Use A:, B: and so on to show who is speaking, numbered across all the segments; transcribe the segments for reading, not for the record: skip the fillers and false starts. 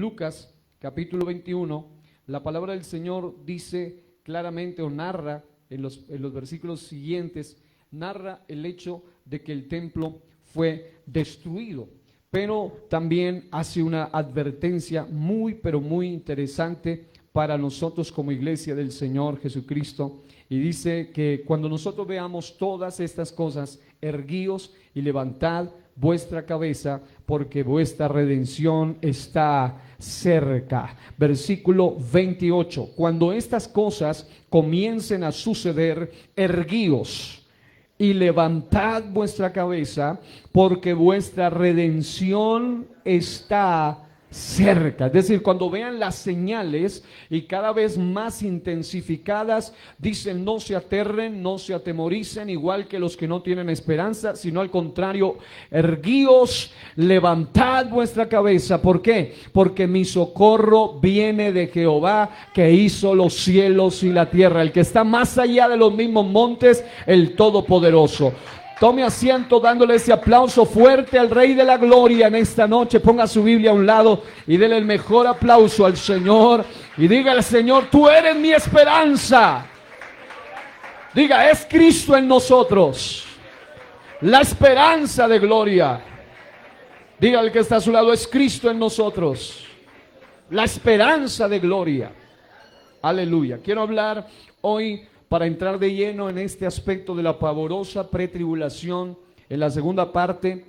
A: Lucas capítulo 21, la palabra del Señor dice claramente o narra en los versículos siguientes, narra el hecho de que el templo fue destruido, pero también hace una advertencia muy, pero muy interesante para nosotros como iglesia del Señor Jesucristo. Y dice que cuando nosotros veamos todas estas cosas, erguíos y levantad vuestra cabeza, porque vuestra redención está cerca. Versículo 28, cuando estas cosas comiencen a suceder, erguíos y levantad vuestra cabeza, porque vuestra redención está cerca. Es decir, cuando vean las señales y cada vez más intensificadas, dicen: no se aterren, no se atemoricen, igual que los que no tienen esperanza, sino al contrario, erguíos, levantad vuestra cabeza. ¿Por qué? Porque mi socorro viene de Jehová, que hizo los cielos y la tierra, el que está más allá de los mismos montes, el Todopoderoso. Tome asiento dándole ese aplauso fuerte al Rey de la Gloria en esta noche. Ponga su Biblia a un lado y dele el mejor aplauso al Señor. Y diga al Señor: tú eres mi esperanza. Diga: es Cristo en nosotros, la esperanza de gloria. Diga al que está a su lado: es Cristo en nosotros, la esperanza de gloria. Aleluya. Quiero hablar hoy, para entrar de lleno en este aspecto de la pavorosa pretribulación, en la segunda parte.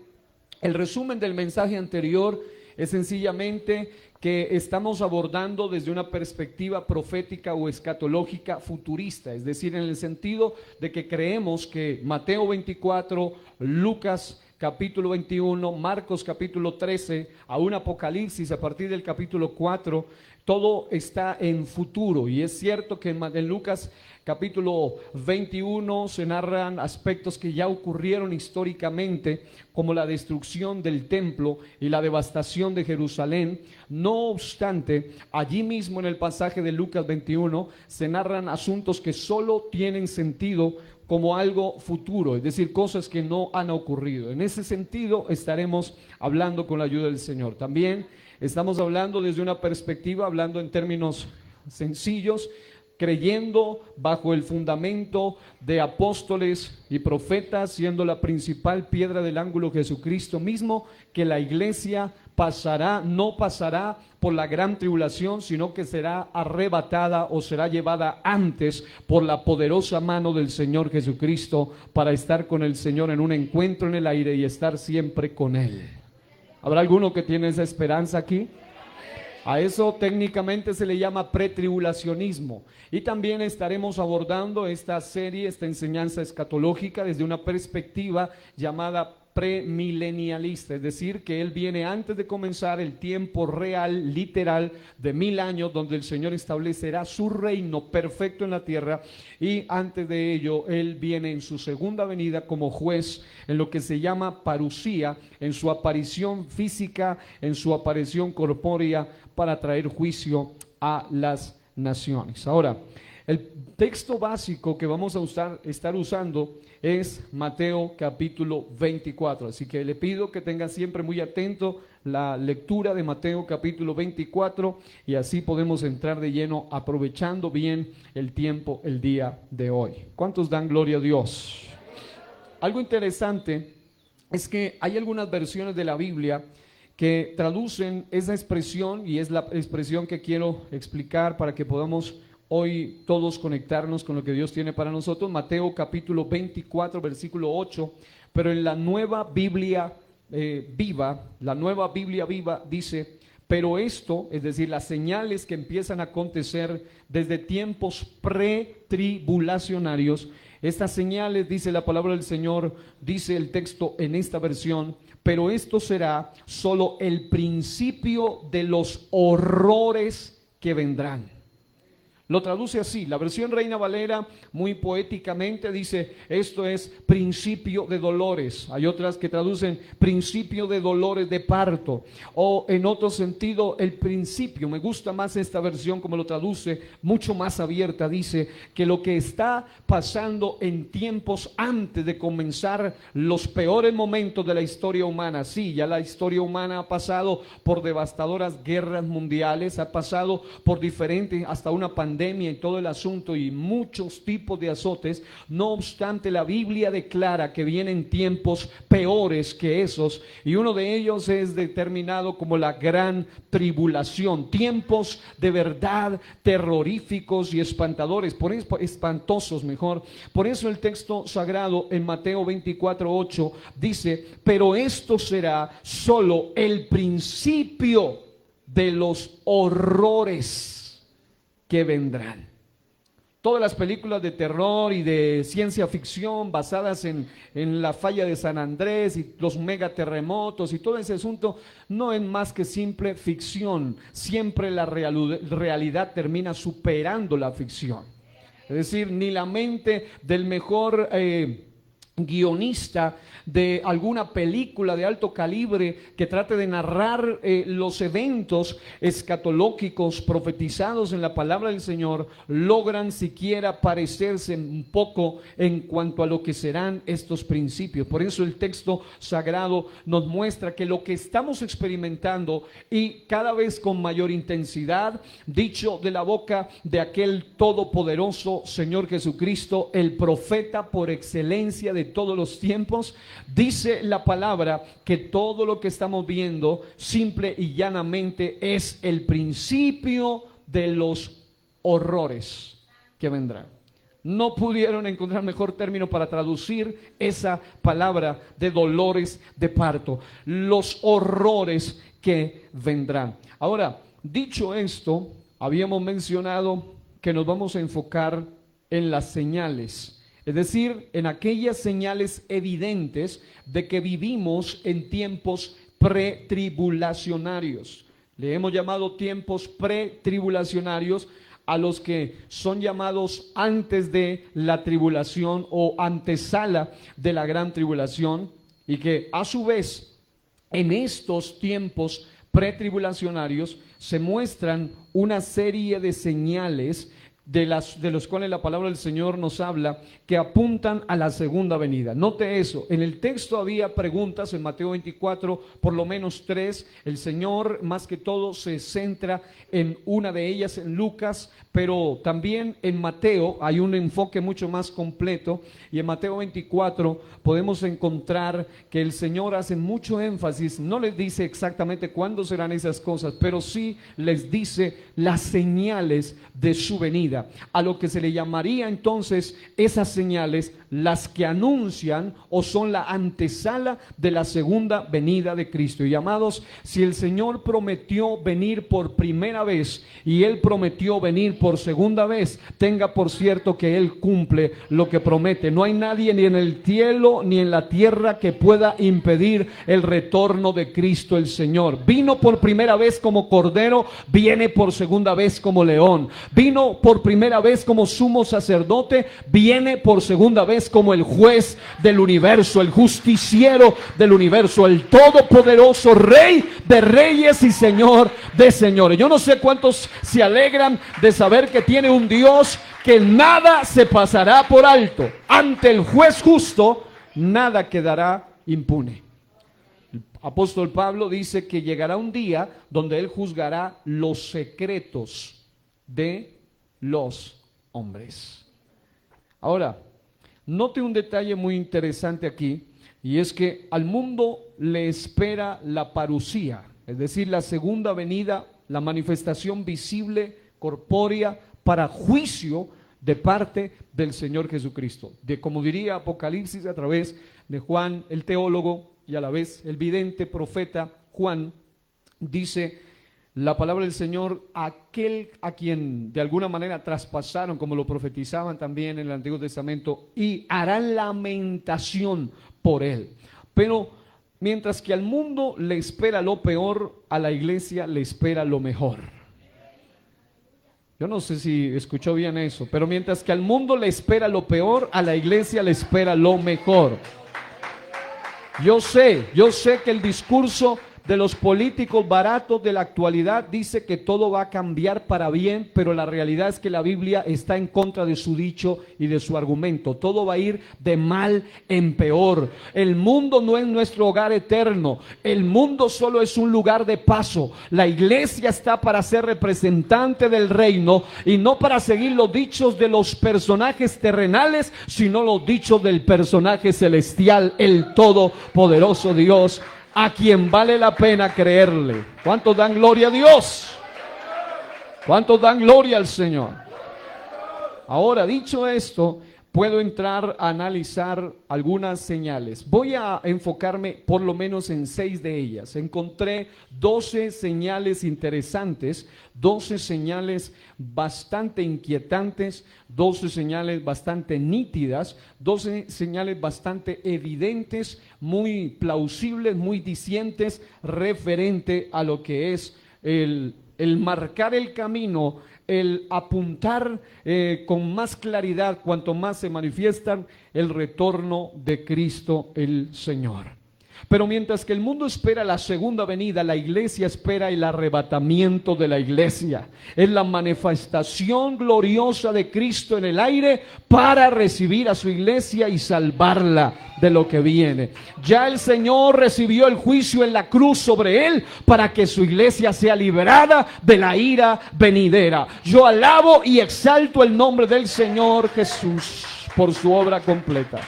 A: El resumen del mensaje anterior es sencillamente que estamos abordando desde una perspectiva profética o escatológica futurista, es decir, en el sentido de que creemos que Mateo 24, Lucas capítulo 21, Marcos capítulo 13, aún Apocalipsis a partir del capítulo 4, todo está en futuro. Y es cierto que en Lucas capítulo 21 se narran aspectos que ya ocurrieron históricamente, como la destrucción del templo y la devastación de Jerusalén. No obstante, allí mismo en el pasaje de Lucas 21 se narran asuntos que solo tienen sentido como algo futuro, es decir, cosas que no han ocurrido. En ese sentido estaremos hablando con la ayuda del Señor. También estamos hablando desde una perspectiva, hablando en términos sencillos, creyendo bajo el fundamento de apóstoles y profetas, siendo la principal piedra del ángulo Jesucristo mismo, que la iglesia no pasará por la gran tribulación, sino que será arrebatada o será llevada antes por la poderosa mano del Señor Jesucristo, para estar con el Señor en un encuentro en el aire y estar siempre con Él. ¿Habrá alguno que tiene esa esperanza aquí? A eso técnicamente se le llama pretribulacionismo. Y también estaremos abordando esta serie, esta enseñanza escatológica, desde una perspectiva llamada premilenialista, es decir, que Él viene antes de comenzar el tiempo real, literal, de 1000 años, donde el Señor establecerá su reino perfecto en la tierra, y antes de ello Él viene en su segunda venida como juez, en lo que se llama parusía, en su aparición física, en su aparición corpórea, para traer juicio a las naciones. Ahora, el texto básico que vamos a estar usando es Mateo capítulo 24, así que le pido que tenga siempre muy atento la lectura de Mateo capítulo 24, y así podemos entrar de lleno, aprovechando bien el tiempo el día de hoy. ¿Cuántos dan gloria a Dios? Algo interesante es que hay algunas versiones de la Biblia que traducen esa expresión, y es la expresión que quiero explicar para que podamos hoy todos conectarnos con lo que Dios tiene para nosotros. Mateo capítulo 24, versículo 8, pero en la nueva Biblia viva, la nueva Biblia viva dice: pero esto, es decir, las señales que empiezan a acontecer desde tiempos pretribulacionarios, estas señales, dice la palabra del Señor, dice el texto en esta versión: pero esto será solo el principio de los horrores que vendrán. Lo traduce así, la versión Reina Valera muy poéticamente dice, esto es principio de dolores. Hay otras que traducen principio de dolores de parto, o en otro sentido el principio. Me gusta más esta versión como lo traduce, mucho más abierta. Dice que lo que está pasando en tiempos antes de comenzar los peores momentos de la historia humana. Sí, ya la historia humana ha pasado por devastadoras guerras mundiales, ha pasado por diferentes, hasta una pandemia y todo el asunto y muchos tipos de azotes. No obstante, la Biblia declara que vienen tiempos peores que esos, y uno de ellos es determinado como la gran tribulación, tiempos de verdad terroríficos y espantadores, espantosos mejor. Por eso el texto sagrado en Mateo 24:8 dice, pero esto será solo el principio de los horrores que vendrán. Todas las películas de terror y de ciencia ficción basadas en la falla de San Andrés y los megaterremotos y todo ese asunto no es más que simple ficción. Siempre la realidad termina superando la ficción. Es decir, ni la mente del mejor guionista de alguna película de alto calibre que trate de narrar los eventos escatológicos profetizados en la palabra del Señor logran siquiera parecerse un poco en cuanto a lo que serán estos principios. Por eso el texto sagrado nos muestra que lo que estamos experimentando, y cada vez con mayor intensidad, dicho de la boca de aquel todopoderoso Señor Jesucristo, el profeta por excelencia de todos los tiempos, dice la palabra que todo lo que estamos viendo simple y llanamente es el principio de los horrores que vendrán. No pudieron encontrar mejor término para traducir esa palabra de dolores de parto, los horrores que vendrán. Ahora, dicho esto, habíamos mencionado que nos vamos a enfocar en las señales. Es decir, en aquellas señales evidentes de que vivimos en tiempos pretribulacionarios. Le hemos llamado tiempos pretribulacionarios a los que son llamados antes de la tribulación o antesala de la gran tribulación, y que a su vez en estos tiempos pretribulacionarios se muestran una serie de señales de los cuales la palabra del Señor nos habla, que apuntan a la segunda venida. Note eso, en el texto había preguntas en Mateo 24, por lo menos 3. El Señor más que todo se centra en una de ellas en Lucas, pero también en Mateo hay un enfoque mucho más completo, y en Mateo 24 podemos encontrar que el Señor hace mucho énfasis, no les dice exactamente cuándo serán esas cosas, pero sí les dice las señales de su venida, a lo que se le llamaría entonces esas señales, las que anuncian o son la antesala de la segunda venida de Cristo. Y amados, si el Señor prometió venir por primera vez y Él prometió venir por segunda vez, tenga por cierto que Él cumple lo que promete. No hay nadie ni en el cielo ni en la tierra que pueda impedir el retorno de Cristo el Señor. Vino por primera vez como cordero, viene por segunda vez como león. Vino por primera vez como sumo sacerdote, viene por segunda vez como el juez del universo, el justiciero del universo, el todopoderoso Rey de reyes y Señor de señores. Yo no sé cuántos se alegran de saber que tiene un Dios que nada se pasará por alto. Ante el juez justo, nada quedará impune. El apóstol Pablo dice que llegará un día donde Él juzgará los secretos de los hombres. Ahora, note un detalle muy interesante aquí, y es que al mundo le espera la parusía, es decir, la segunda venida, la manifestación visible, corpórea, para juicio de parte del Señor Jesucristo. De, como diría Apocalipsis a través de Juan, el teólogo, y a la vez el vidente profeta Juan, dice la palabra del Señor, aquel a quien de alguna manera traspasaron, como lo profetizaban también en el Antiguo Testamento, y harán lamentación por él. Pero mientras que al mundo le espera lo peor, a la iglesia le espera lo mejor. Yo no sé si escuchó bien eso, pero mientras que al mundo le espera lo peor, a la iglesia le espera lo mejor. Yo sé que el discurso de los políticos baratos de la actualidad dice que todo va a cambiar para bien, pero la realidad es que la Biblia está en contra de su dicho y de su argumento. Todo va a ir de mal en peor. El mundo no es nuestro hogar eterno. El mundo solo es un lugar de paso. La iglesia está para ser representante del reino y no para seguir los dichos de los personajes terrenales, sino los dichos del personaje celestial, el todopoderoso Dios, a quien vale la pena creerle. ¿Cuántos dan gloria a Dios? ¿Cuántos dan gloria al Señor? Ahora, dicho esto, puedo entrar a analizar algunas señales. Voy a enfocarme por lo menos en 6 de ellas. Encontré 12 señales interesantes, 12 señales bastante inquietantes, 12 señales bastante nítidas, 12 señales bastante evidentes, muy plausibles, muy dicientes, referente a lo que es el marcar el camino, el apuntar con más claridad, cuanto más se manifiestan, el retorno de Cristo el Señor. Pero mientras que el mundo espera la segunda venida, la iglesia espera el arrebatamiento de la iglesia. Es la manifestación gloriosa de Cristo en el aire para recibir a su iglesia y salvarla de lo que viene. Ya el Señor recibió el juicio en la cruz sobre él para que su iglesia sea liberada de la ira venidera. Yo alabo y exalto el nombre del Señor Jesús por su obra completa.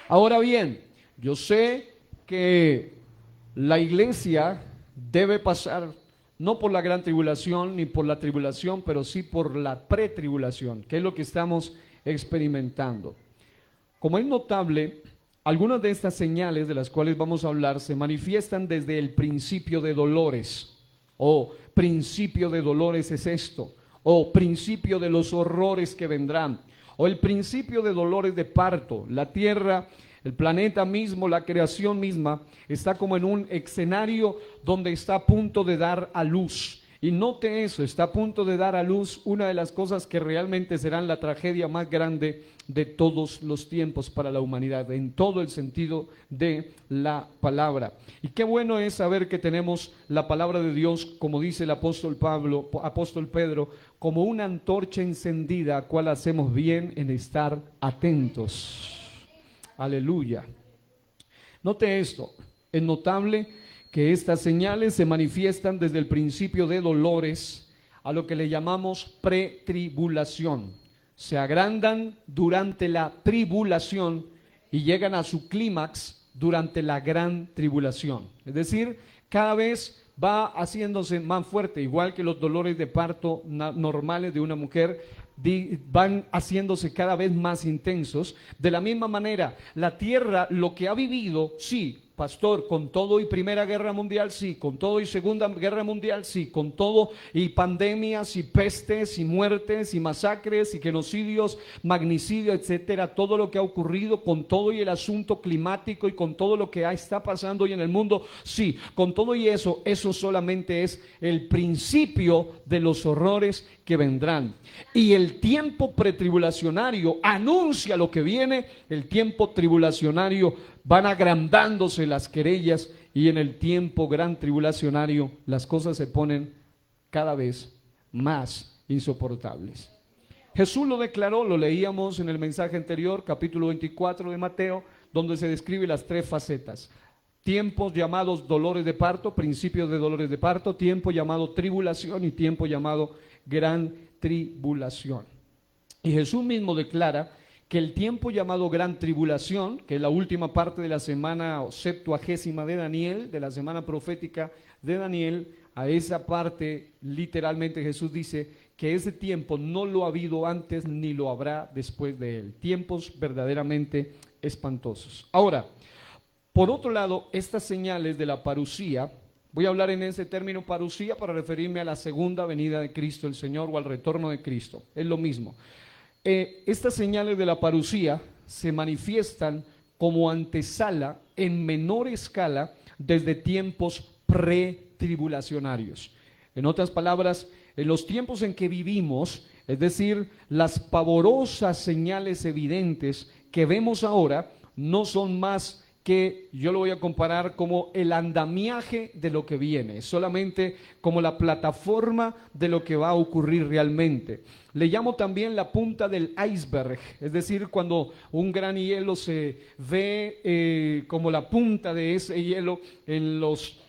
A: Ahora bien, yo sé que la iglesia debe pasar no por la gran tribulación ni por la tribulación, pero sí por la pretribulación, que es lo que estamos experimentando. Como es notable, algunas de estas señales de las cuales vamos a hablar se manifiestan desde el principio de dolores. Principio de dolores es esto, o principio de los horrores que vendrán, o el principio de dolores de parto. La tierra, el planeta mismo, la creación misma está como en un escenario donde está a punto de dar a luz. Y note eso, está a punto de dar a luz una de las cosas que realmente serán la tragedia más grande de todos los tiempos para la humanidad, en todo el sentido de la palabra. Y qué bueno es saber que tenemos la palabra de Dios, como dice el apóstol Pedro, como una antorcha encendida, a cual hacemos bien en estar atentos. Aleluya. Note esto, es notable que estas señales se manifiestan desde el principio de dolores a lo que le llamamos pretribulación. Se agrandan durante la tribulación y llegan a su clímax durante la gran tribulación. Es decir, cada vez va haciéndose más fuerte, igual que los dolores de parto normales de una mujer van haciéndose cada vez más intensos. De la misma manera, la tierra lo que ha vivido, sí, pastor, con todo y Primera Guerra Mundial, sí, con todo y Segunda Guerra Mundial, sí, con todo y pandemias y pestes y muertes y masacres y genocidios, magnicidio, etcétera, todo lo que ha ocurrido, con todo y el asunto climático y con todo lo que está pasando hoy en el mundo, sí, con todo y eso solamente es el principio de los horrores que vendrán. Y el tiempo pretribulacionario anuncia lo que viene. El tiempo tribulacionario van agrandándose las querellas, y en el tiempo gran tribulacionario las cosas se ponen cada vez más insoportables. Jesús lo declaró, lo leíamos en el mensaje anterior, capítulo 24 de Mateo, donde se describe las 3 facetas. Tiempos llamados dolores de parto, principios de dolores de parto, tiempo llamado tribulación y tiempo llamado gran tribulación. Y Jesús mismo declara que el tiempo llamado gran tribulación, que es la última parte de la semana 70ª de Daniel, de la semana profética de Daniel, a esa parte literalmente Jesús dice que ese tiempo no lo ha habido antes ni lo habrá después de él. Tiempos verdaderamente espantosos. Ahora, por otro lado, estas señales de la parusía, voy a hablar en ese término parusía para referirme a la segunda venida de Cristo el Señor o al retorno de Cristo, es lo mismo. Estas señales de la parusía se manifiestan como antesala en menor escala desde tiempos pretribulacionarios. En otras palabras, En los tiempos en que vivimos, es decir, las pavorosas señales evidentes que vemos ahora no son más que, yo lo voy a comparar como el andamiaje de lo que viene, solamente como la plataforma de lo que va a ocurrir realmente. Le llamo también la punta del iceberg, es decir, cuando un gran hielo se ve como la punta de ese hielo en los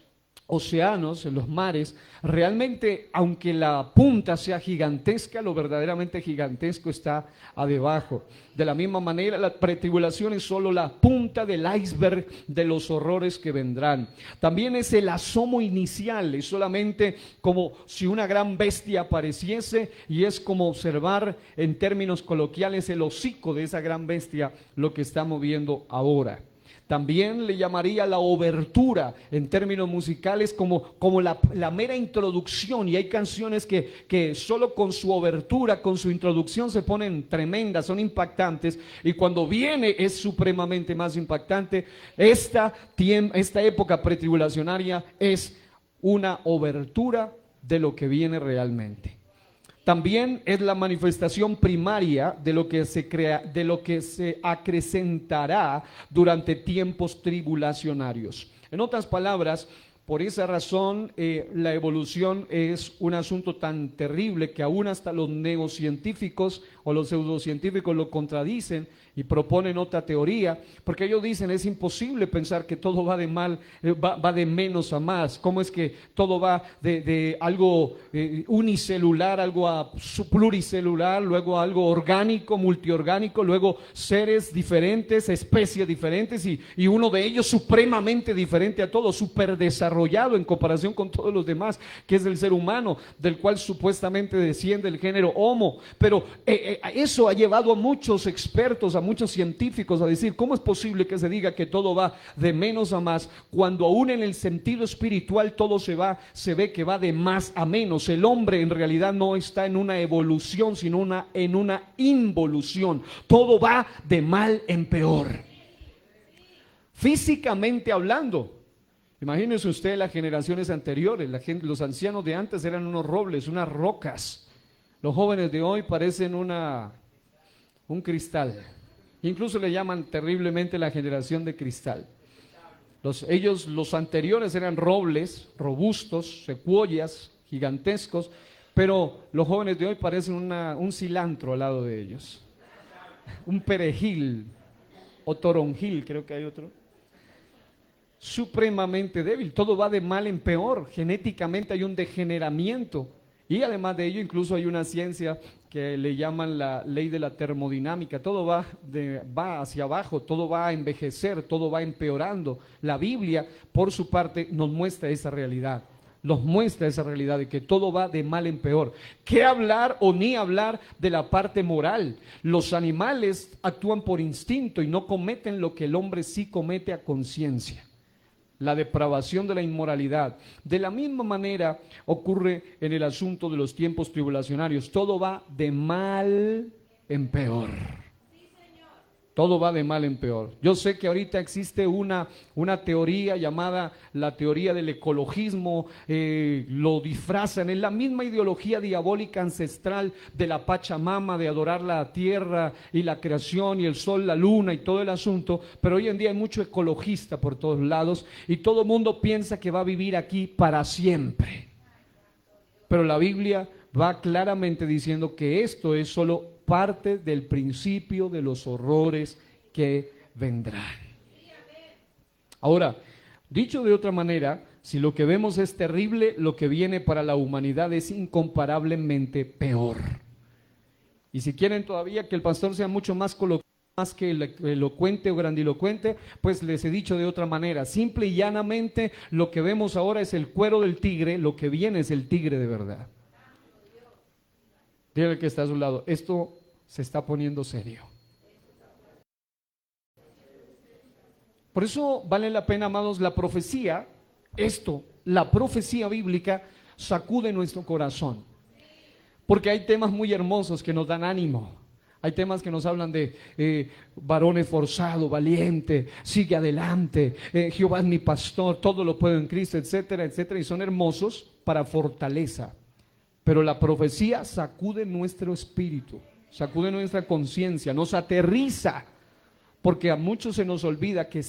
A: océanos, en los mares. Realmente, aunque la punta sea gigantesca, lo verdaderamente gigantesco está abajo. De la misma manera, la pretribulación es solo la punta del iceberg de los horrores que vendrán. También es el asomo inicial, es solamente como si una gran bestia apareciese, y es como observar en términos coloquiales el hocico de esa gran bestia, lo que estamos viendo ahora. También le llamaría la obertura en términos musicales como la mera introducción, y hay canciones que solo con su obertura, con su introducción se ponen tremendas, son impactantes, y cuando viene es supremamente más impactante. Esta época pretribulacionaria es una obertura de lo que viene realmente. También es la manifestación primaria de lo que se crea, de lo que se acrecentará durante tiempos tribulacionarios. En otras palabras, por esa razón, la evolución es un asunto tan terrible que aún hasta los neocientíficos o los pseudocientíficos lo contradicen y proponen otra teoría, porque ellos dicen es imposible pensar que todo va de mal, va de menos a más. ¿Cómo es que todo va de algo unicelular, algo a pluricelular, luego algo orgánico, multiorgánico, luego seres diferentes, especies diferentes, y uno de ellos supremamente diferente a todos, súper desarrollado en comparación con todos los demás, que es el ser humano, del cual supuestamente desciende el género Homo? Pero eso ha llevado a muchos expertos, a muchos científicos a decir, ¿cómo es posible que se diga que todo va de menos a más, cuando aún en el sentido espiritual todo se ve que va de más a menos? El hombre en realidad no está en una evolución, sino en una involución. Todo va de mal en peor. Físicamente hablando, imagínense usted las generaciones anteriores, los ancianos de antes eran unos robles, unas rocas. Los jóvenes de hoy parecen un cristal. Incluso le llaman terriblemente la generación de cristal. Los anteriores eran robles, robustos, secuoyas, gigantescos, pero los jóvenes de hoy parecen un cilantro al lado de ellos. Un perejil o toronjil, creo que hay otro. Supremamente débil, todo va de mal en peor. Genéticamente hay un degeneramiento, y además de ello incluso hay una ciencia que le llaman la ley de la termodinámica. Todo va hacia abajo, todo va a envejecer, todo va empeorando. La Biblia, por su parte, nos muestra esa realidad. Nos muestra esa realidad de que todo va de mal en peor. ¿Qué hablar o ni hablar de la parte moral? Los animales actúan por instinto y no cometen lo que el hombre sí comete a conciencia: la depravación de la inmoralidad. De la misma manera ocurre en el asunto de los tiempos tribulacionarios. Todo va de mal en peor. Todo va de mal en peor. Yo sé que ahorita existe una teoría llamada la teoría del ecologismo, lo disfrazan, es la misma ideología diabólica ancestral de la Pachamama, de adorar la tierra y la creación y el sol, la luna y todo el asunto, pero hoy en día hay mucho ecologista por todos lados y todo el mundo piensa que va a vivir aquí para siempre. Pero la Biblia va claramente diciendo que esto es solo parte del principio de los horrores que vendrán. Ahora, dicho de otra manera, si lo que vemos es terrible, lo que viene para la humanidad es incomparablemente peor. Y si quieren todavía que el pastor sea mucho más coloquial, más que elocuente o grandilocuente, pues les he dicho de otra manera: simple y llanamente, lo que vemos ahora es el cuero del tigre, lo que viene es el tigre de verdad. Dígale que está a su lado, esto se está poniendo serio. Por eso vale la pena, amados, la profecía, la profecía bíblica sacude nuestro corazón. Porque hay temas muy hermosos que nos dan ánimo. Hay temas que nos hablan de varón esforzado, valiente, sigue adelante, Jehová es mi pastor, todo lo puedo en Cristo, etcétera, etcétera, y son hermosos para fortaleza. pero la profecía sacude nuestro espíritu, sacude nuestra conciencia, nos aterriza, porque a muchos se nos olvida que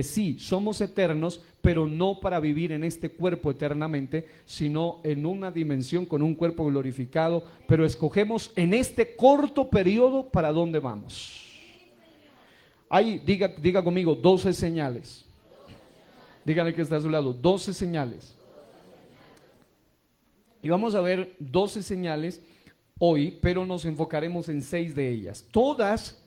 A: sí, somos eternos, pero no para vivir en este cuerpo eternamente, sino en una dimensión con un cuerpo glorificado, pero escogemos en este corto periodo para dónde vamos. Ahí, diga conmigo, 12 señales. Dígale que está a su lado, 12 señales. Y vamos a ver 12 señales hoy, pero nos enfocaremos en 6 de ellas. Todas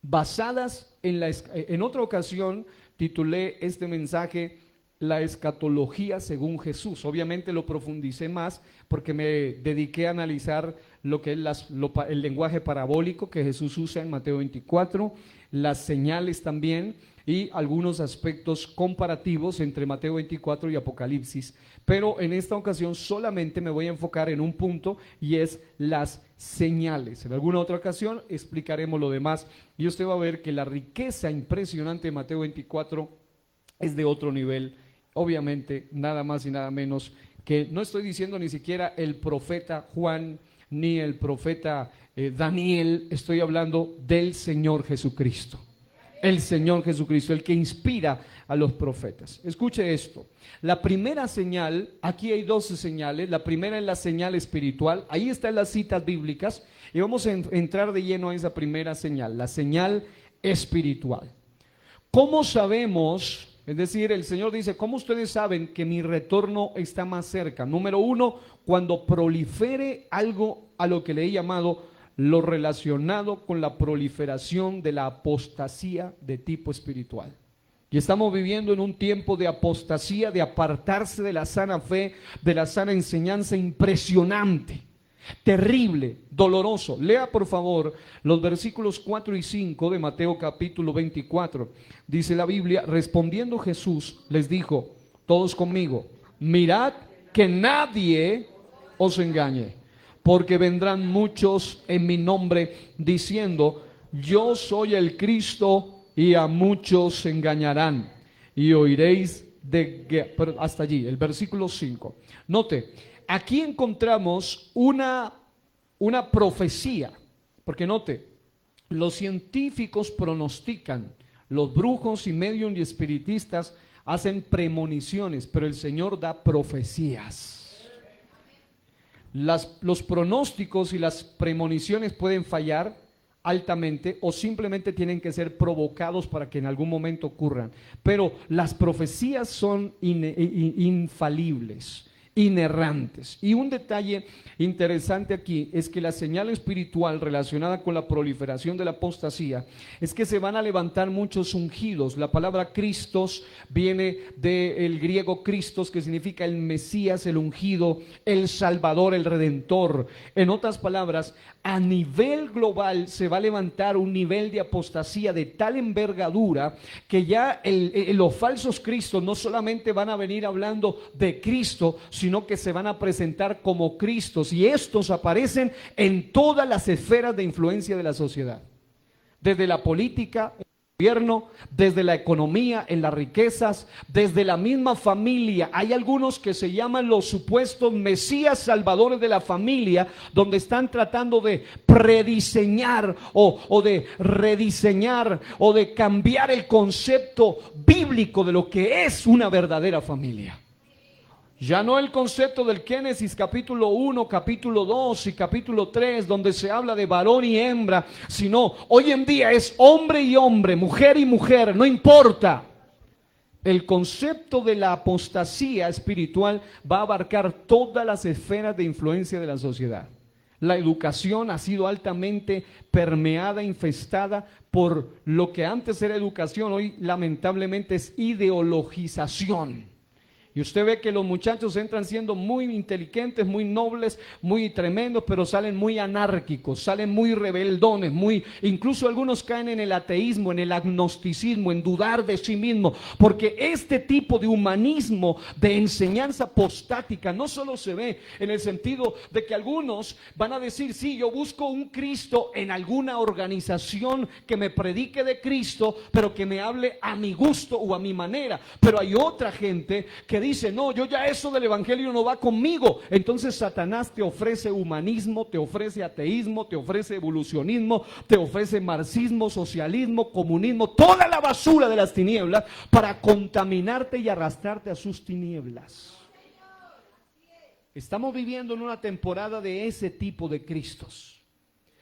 A: basadas en otra ocasión titulé este mensaje La escatología según Jesús. Obviamente lo profundicé más porque me dediqué a analizar lo que es el lenguaje parabólico que Jesús usa en Mateo 24, las señales también y algunos aspectos comparativos entre Mateo 24 y Apocalipsis. Pero en esta ocasión solamente me voy a enfocar en un punto y es las señales. En alguna otra ocasión explicaremos lo demás y usted va a ver que la riqueza impresionante de Mateo 24 es de otro nivel. Obviamente, nada más y nada menos que no estoy diciendo ni siquiera el profeta Juan ni el profeta Daniel, estoy hablando del Señor Jesucristo. El Señor Jesucristo, el que inspira a los profetas. Escuche esto. La primera señal, aquí hay 12 señales. La primera es la señal espiritual. Ahí están las citas bíblicas y vamos a entrar de lleno a esa primera señal, la señal espiritual. ¿Cómo sabemos? Es decir, el Señor dice, ¿cómo ustedes saben que mi retorno está más cerca? Número 1, cuando prolifere algo a lo que le he llamado lo relacionado con la proliferación de la apostasía de tipo espiritual. Y estamos viviendo en un tiempo de apostasía, de apartarse de la sana fe, de la sana enseñanza impresionante, terrible, doloroso. Lea por favor los versículos 4 y 5 de Mateo capítulo 24. Dice la Biblia, respondiendo Jesús les dijo, todos conmigo, mirad que nadie os engañe, porque vendrán muchos en mi nombre diciendo, yo soy el Cristo, y a muchos se engañarán, y oiréis pero hasta allí, el versículo 5. Note, aquí encontramos una profecía, porque note, los científicos pronostican, los brujos y medium y espiritistas hacen premoniciones, pero el Señor da profecías. Los pronósticos y las premoniciones pueden fallar altamente o simplemente tienen que ser provocados para que en algún momento ocurran, pero las profecías son infalibles, inerrantes. Y un detalle interesante aquí es que la señal espiritual relacionada con la proliferación de la apostasía es que se van a levantar muchos ungidos. La palabra Cristos viene del griego Christos, que significa el Mesías, el ungido, el Salvador, el Redentor. En otras palabras, a nivel global se va a levantar un nivel de apostasía de tal envergadura que ya los falsos cristos no solamente van a venir hablando de Cristo, sino que se van a presentar como Cristos, y estos aparecen en todas las esferas de influencia de la sociedad, desde la política, gobierno, desde la economía, en las riquezas, desde la misma familia. Hay algunos que se llaman los supuestos mesías salvadores de la familia, donde están tratando de prediseñar o de rediseñar o de cambiar el concepto bíblico de lo que es una verdadera familia. Ya no el concepto del Génesis capítulo 1, capítulo 2 y capítulo 3, donde se habla de varón y hembra, sino hoy en día es hombre y hombre, mujer y mujer, no importa. El concepto de la apostasía espiritual va a abarcar todas las esferas de influencia de la sociedad. La educación ha sido altamente permeada, infestada por lo que antes era educación, hoy lamentablemente es ideologización. Y usted ve que los muchachos entran siendo muy inteligentes, muy nobles, muy tremendos, pero salen muy anárquicos, salen muy rebeldones, incluso algunos caen en el ateísmo, en el agnosticismo, en dudar de sí mismo, porque este tipo de humanismo, de enseñanza apostática, no solo se ve en el sentido de que algunos van a decir, sí, yo busco un Cristo en alguna organización que me predique de Cristo, pero que me hable a mi gusto o a mi manera, pero hay otra gente que que dice, no, yo ya eso del evangelio no va conmigo. Entonces Satanás te ofrece humanismo, te ofrece ateísmo, te ofrece evolucionismo, te ofrece marxismo, socialismo, comunismo, toda la basura de las tinieblas para contaminarte y arrastrarte a sus tinieblas. Estamos viviendo en una temporada de ese tipo de Cristos.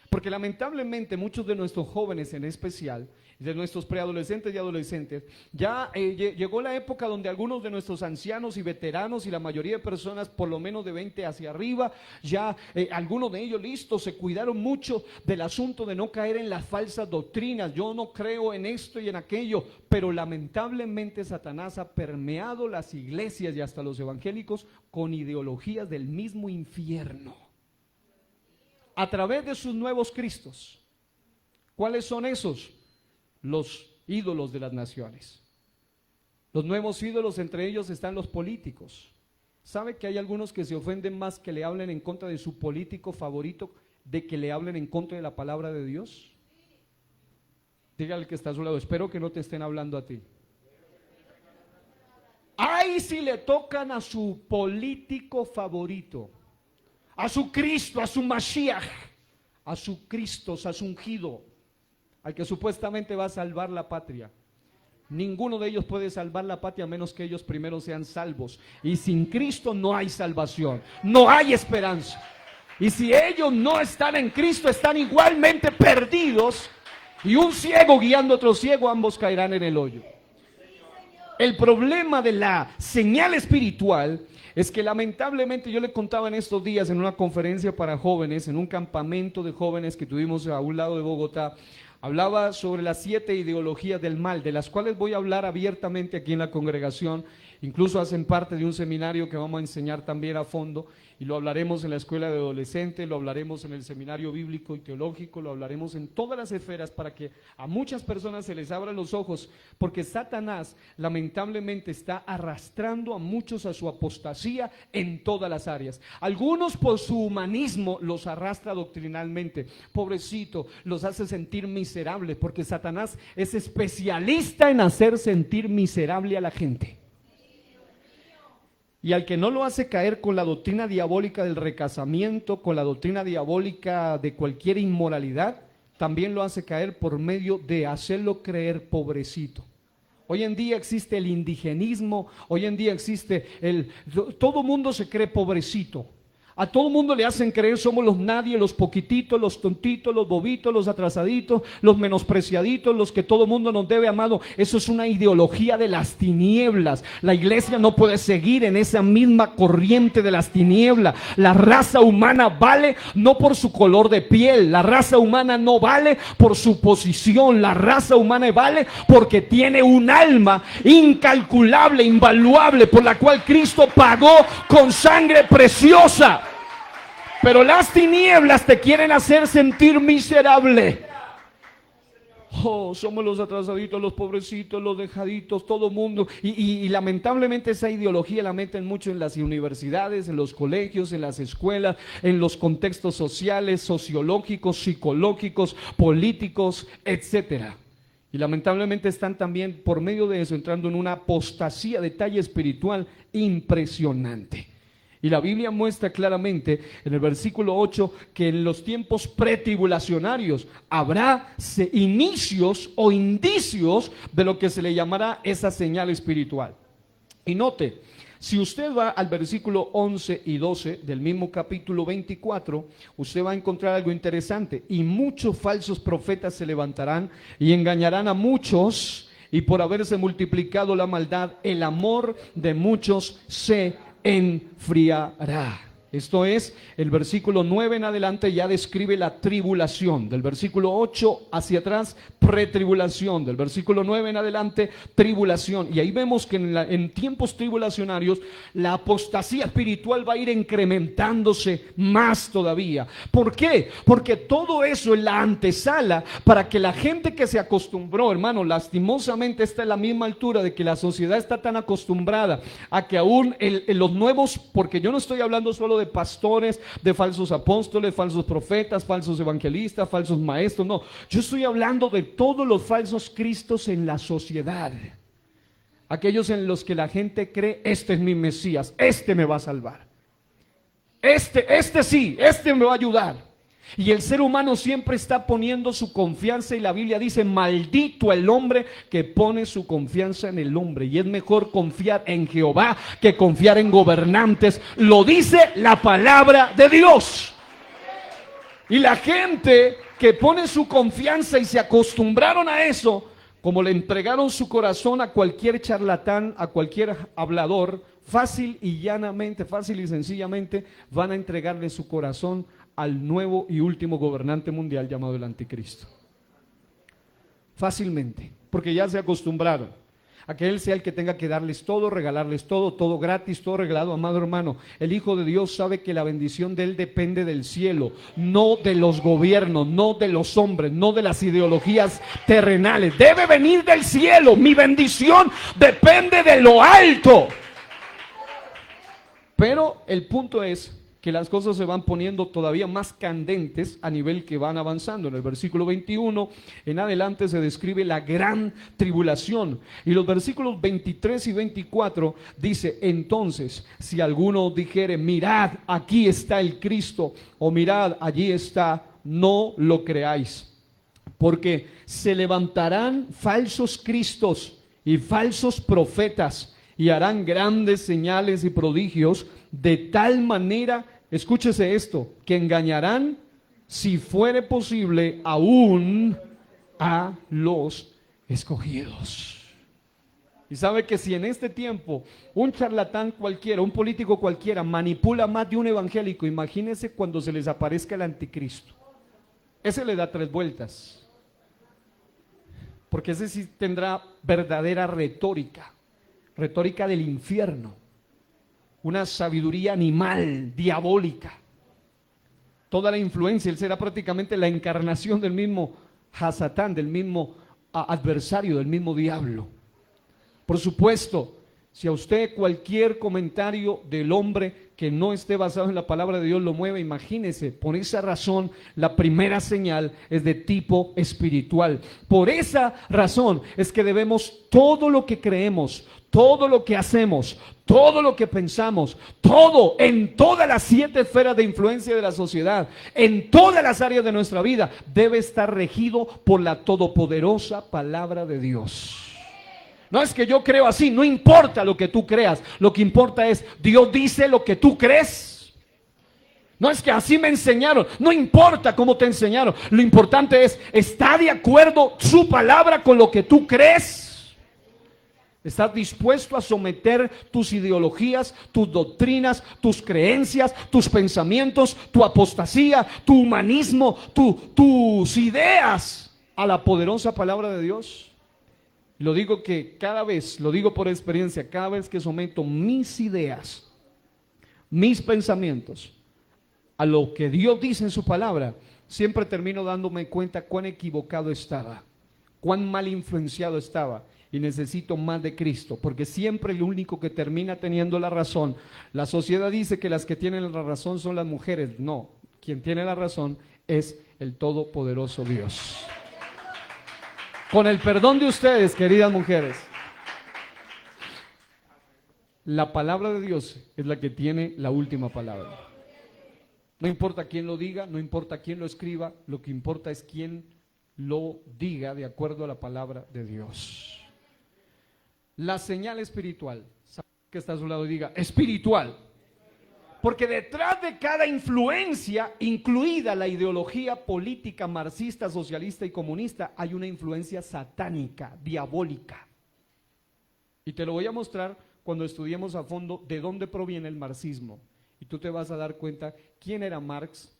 A: Porque lamentablemente muchos de nuestros jóvenes en especial, de nuestros preadolescentes y adolescentes, ya llegó la época donde algunos de nuestros ancianos y veteranos y la mayoría de personas por lo menos de 20 hacia arriba, ya algunos de ellos listos, se cuidaron mucho del asunto de no caer en las falsas doctrinas. Yo no creo en esto y en aquello, pero lamentablemente Satanás ha permeado las iglesias y hasta los evangélicos con ideologías del mismo infierno a través de sus nuevos cristos. ¿Cuáles son esos? Los ídolos de las naciones. Los nuevos ídolos, entre ellos están los políticos. ¿Sabe que hay algunos que se ofenden más que le hablen en contra de su político favorito de que le hablen en contra de la palabra de Dios? Dígale al que está a su lado, espero que no te estén hablando a ti. Ay, si le tocan a su político favorito, a su Cristo, a su Mashiach, a su Cristo, a su ungido, al que supuestamente va a salvar la patria. Ninguno de ellos puede salvar la patria a menos que ellos primero sean salvos. Y sin Cristo no hay salvación, no hay esperanza. Y si ellos no están en Cristo, están igualmente perdidos. Y un ciego guiando a otro ciego, ambos caerán en el hoyo. El problema de la señal espiritual es que lamentablemente, yo le contaba en estos días en una conferencia para jóvenes, en un campamento de jóvenes que tuvimos a un lado de Bogotá, hablaba sobre las 7 ideologías del mal, de las cuales voy a hablar abiertamente aquí en la congregación. Incluso hacen parte de un seminario que vamos a enseñar también a fondo, y lo hablaremos en la escuela de adolescentes, lo hablaremos en el seminario bíblico y teológico, lo hablaremos en todas las esferas para que a muchas personas se les abran los ojos, porque Satanás lamentablemente está arrastrando a muchos a su apostasía en todas las áreas. Algunos por su humanismo los arrastra doctrinalmente, pobrecito, los hace sentir miserables, porque Satanás es especialista en hacer sentir miserable a la gente. Y al que no lo hace caer con la doctrina diabólica del recasamiento, con la doctrina diabólica de cualquier inmoralidad, también lo hace caer por medio de hacerlo creer pobrecito. Hoy en día existe el indigenismo, hoy en día existe todo mundo se cree pobrecito. A todo mundo le hacen creer somos los nadie, los poquititos, los tontitos, los bobitos, los atrasaditos, los menospreciaditos, los que todo mundo nos debe, amado. Eso es una ideología de las tinieblas. La iglesia no puede seguir en esa misma corriente de las tinieblas. La raza humana vale no por su color de piel, la raza humana no vale por su posición, la raza humana vale porque tiene un alma incalculable, invaluable, por la cual Cristo pagó con sangre preciosa. Pero las tinieblas te quieren hacer sentir miserable. Oh, somos los atrasaditos, los pobrecitos, los dejaditos, todo mundo. Y lamentablemente esa ideología la meten mucho en las universidades, en los colegios, en las escuelas, en los contextos sociales, sociológicos, psicológicos, políticos, etcétera. Y lamentablemente están también por medio de eso entrando en una apostasía de talla espiritual impresionante. Y la Biblia muestra claramente en el versículo 8 que en los tiempos pretribulacionarios habrá inicios o indicios de lo que se le llamará esa señal espiritual. Y note, si usted va al versículo 11 y 12 del mismo capítulo 24, usted va a encontrar algo interesante. Y muchos falsos profetas se levantarán y engañarán a muchos, y por haberse multiplicado la maldad, el amor de muchos se enfriará. Esto es, el versículo 9 en adelante ya describe la tribulación. Del versículo 8 hacia atrás, pretribulación. Del versículo 9 en adelante, tribulación. Y ahí vemos que en tiempos tribulacionarios la apostasía espiritual va a ir incrementándose más todavía. ¿Por qué? Porque todo eso es la antesala para que la gente que se acostumbró, hermano, lastimosamente está en la misma altura de que la sociedad está tan acostumbrada a que aún los nuevos, porque yo no estoy hablando solo de pastores, de falsos apóstoles, falsos profetas, falsos evangelistas, falsos maestros, no, yo estoy hablando de todos los falsos cristos en la sociedad. Aquellos en los que la gente cree, este es mi Mesías, este me va a salvar. Este sí, este me va a ayudar. Y el ser humano siempre está poniendo su confianza, y la Biblia dice, maldito el hombre que pone su confianza en el hombre. Y es mejor confiar en Jehová que confiar en gobernantes. Lo dice la palabra de Dios. Y la gente que pone su confianza y se acostumbraron a eso, como le entregaron su corazón a cualquier charlatán, a cualquier hablador, fácil y llanamente, fácil y sencillamente, van a entregarle su corazón al nuevo y último gobernante mundial llamado el Anticristo. Fácilmente, porque ya se acostumbraron a que Él sea el que tenga que darles todo, regalarles todo, todo gratis, todo regalado. Amado hermano, el Hijo de Dios sabe que la bendición de Él depende del cielo, no de los gobiernos, no de los hombres, no de las ideologías terrenales. Debe venir del cielo. Mi bendición depende de lo alto. Pero el punto es que las cosas se van poniendo todavía más candentes a nivel que van avanzando. En el versículo 21 en adelante se describe la gran tribulación, y los versículos 23 y 24 dice: entonces, si alguno dijere, mirad, aquí está el Cristo, o mirad, allí está, no lo creáis, porque se levantarán falsos cristos y falsos profetas, y harán grandes señales y prodigios, de tal manera, escúchese esto, que engañarán, si fuere posible, aún a los escogidos. Y sabe que si en este tiempo un charlatán cualquiera, un político cualquiera manipula más de un evangélico, imagínese cuando se les aparezca el anticristo. Ese le da 3 vueltas, porque ese sí tendrá verdadera retórica del infierno, una sabiduría animal, diabólica, toda la influencia. Él será prácticamente la encarnación del mismo Hasatán, del mismo adversario, del mismo diablo. Por supuesto, si a usted cualquier comentario del hombre que no esté basado en la palabra de Dios lo mueve, imagínese, por esa razón la primera señal es de tipo espiritual. Por esa razón es que debemos, todo lo que creemos, todo lo que hacemos, todo lo que pensamos, todo, en todas las 7 esferas de influencia de la sociedad, en todas las áreas de nuestra vida, debe estar regido por la todopoderosa palabra de Dios. No es que yo creo así, no importa lo que tú creas, lo que importa es, Dios dice lo que tú crees. No es que así me enseñaron, no importa cómo te enseñaron, lo importante es, ¿está de acuerdo su palabra con lo que tú crees? ¿Estás dispuesto a someter tus ideologías, tus doctrinas, tus creencias, tus pensamientos, tu apostasía, tu humanismo, tus ideas a la poderosa palabra de Dios? Lo digo que cada vez, lo digo por experiencia, cada vez que someto mis ideas, mis pensamientos a lo que Dios dice en su palabra, siempre termino dándome cuenta cuán equivocado estaba, cuán mal influenciado estaba, y necesito más de Cristo, porque siempre el único que termina teniendo la razón, la sociedad dice que las que tienen la razón son las mujeres. No, quien tiene la razón es el todopoderoso Dios. Con el perdón de ustedes, queridas mujeres, la palabra de Dios es la que tiene la última palabra. No importa quién lo diga, no importa quién lo escriba, lo que importa es quién lo diga de acuerdo a la palabra de Dios. La señal espiritual, ¿sabe que está a su lado y diga espiritual? Porque detrás de cada influencia, incluida la ideología política marxista, socialista y comunista, hay una influencia satánica, diabólica. Y te lo voy a mostrar cuando estudiemos a fondo de dónde proviene el marxismo. Y tú te vas a dar cuenta quién era Marx,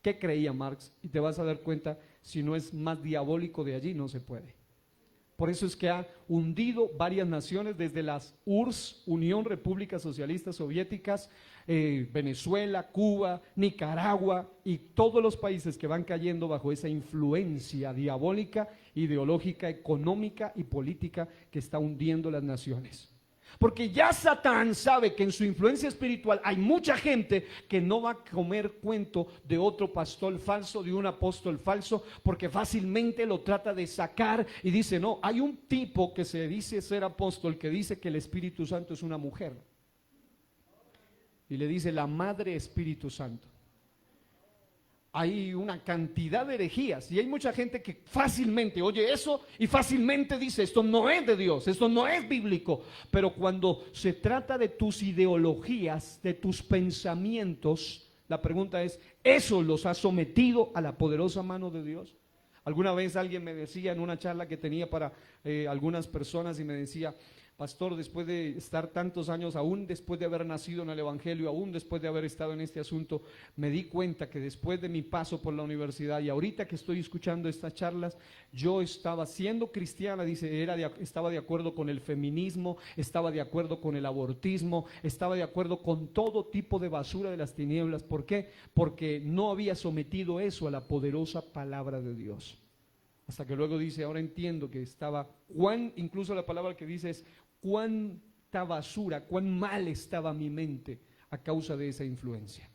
A: qué creía Marx, y te vas a dar cuenta si no es más diabólico de allí, no se puede. Por eso es que ha hundido varias naciones, desde las URSS, Unión Repúblicas Socialistas Soviéticas, Venezuela, Cuba, Nicaragua y todos los países que van cayendo bajo esa influencia diabólica, ideológica, económica y política que está hundiendo las naciones. Porque ya Satán sabe que en su influencia espiritual hay mucha gente que no va a comer cuento de otro pastor falso, de un apóstol falso, porque fácilmente lo trata de sacar y dice, no, hay un tipo que se dice ser apóstol que dice que el Espíritu Santo es una mujer. Y le dice la Madre Espíritu Santo. Hay una cantidad de herejías y hay mucha gente que fácilmente oye eso y fácilmente dice, esto no es de Dios, esto no es bíblico. Pero cuando se trata de tus ideologías, de tus pensamientos, la pregunta es, ¿eso los ha sometido a la poderosa mano de Dios? Alguna vez alguien me decía en una charla que tenía para algunas personas y me decía, pastor, después de estar tantos años, aún después de haber nacido en el Evangelio, aún después de haber estado en este asunto, me di cuenta que después de mi paso por la universidad y ahorita que estoy escuchando estas charlas, yo estaba siendo cristiana, dice, estaba de acuerdo con el feminismo, estaba de acuerdo con el abortismo, estaba de acuerdo con todo tipo de basura de las tinieblas. ¿Por qué? Porque no había sometido eso a la poderosa palabra de Dios. Hasta que luego dice, ahora entiendo que estaba, incluso la palabra que dice es, cuánta basura, cuán mal estaba mi mente a causa de esa influencia.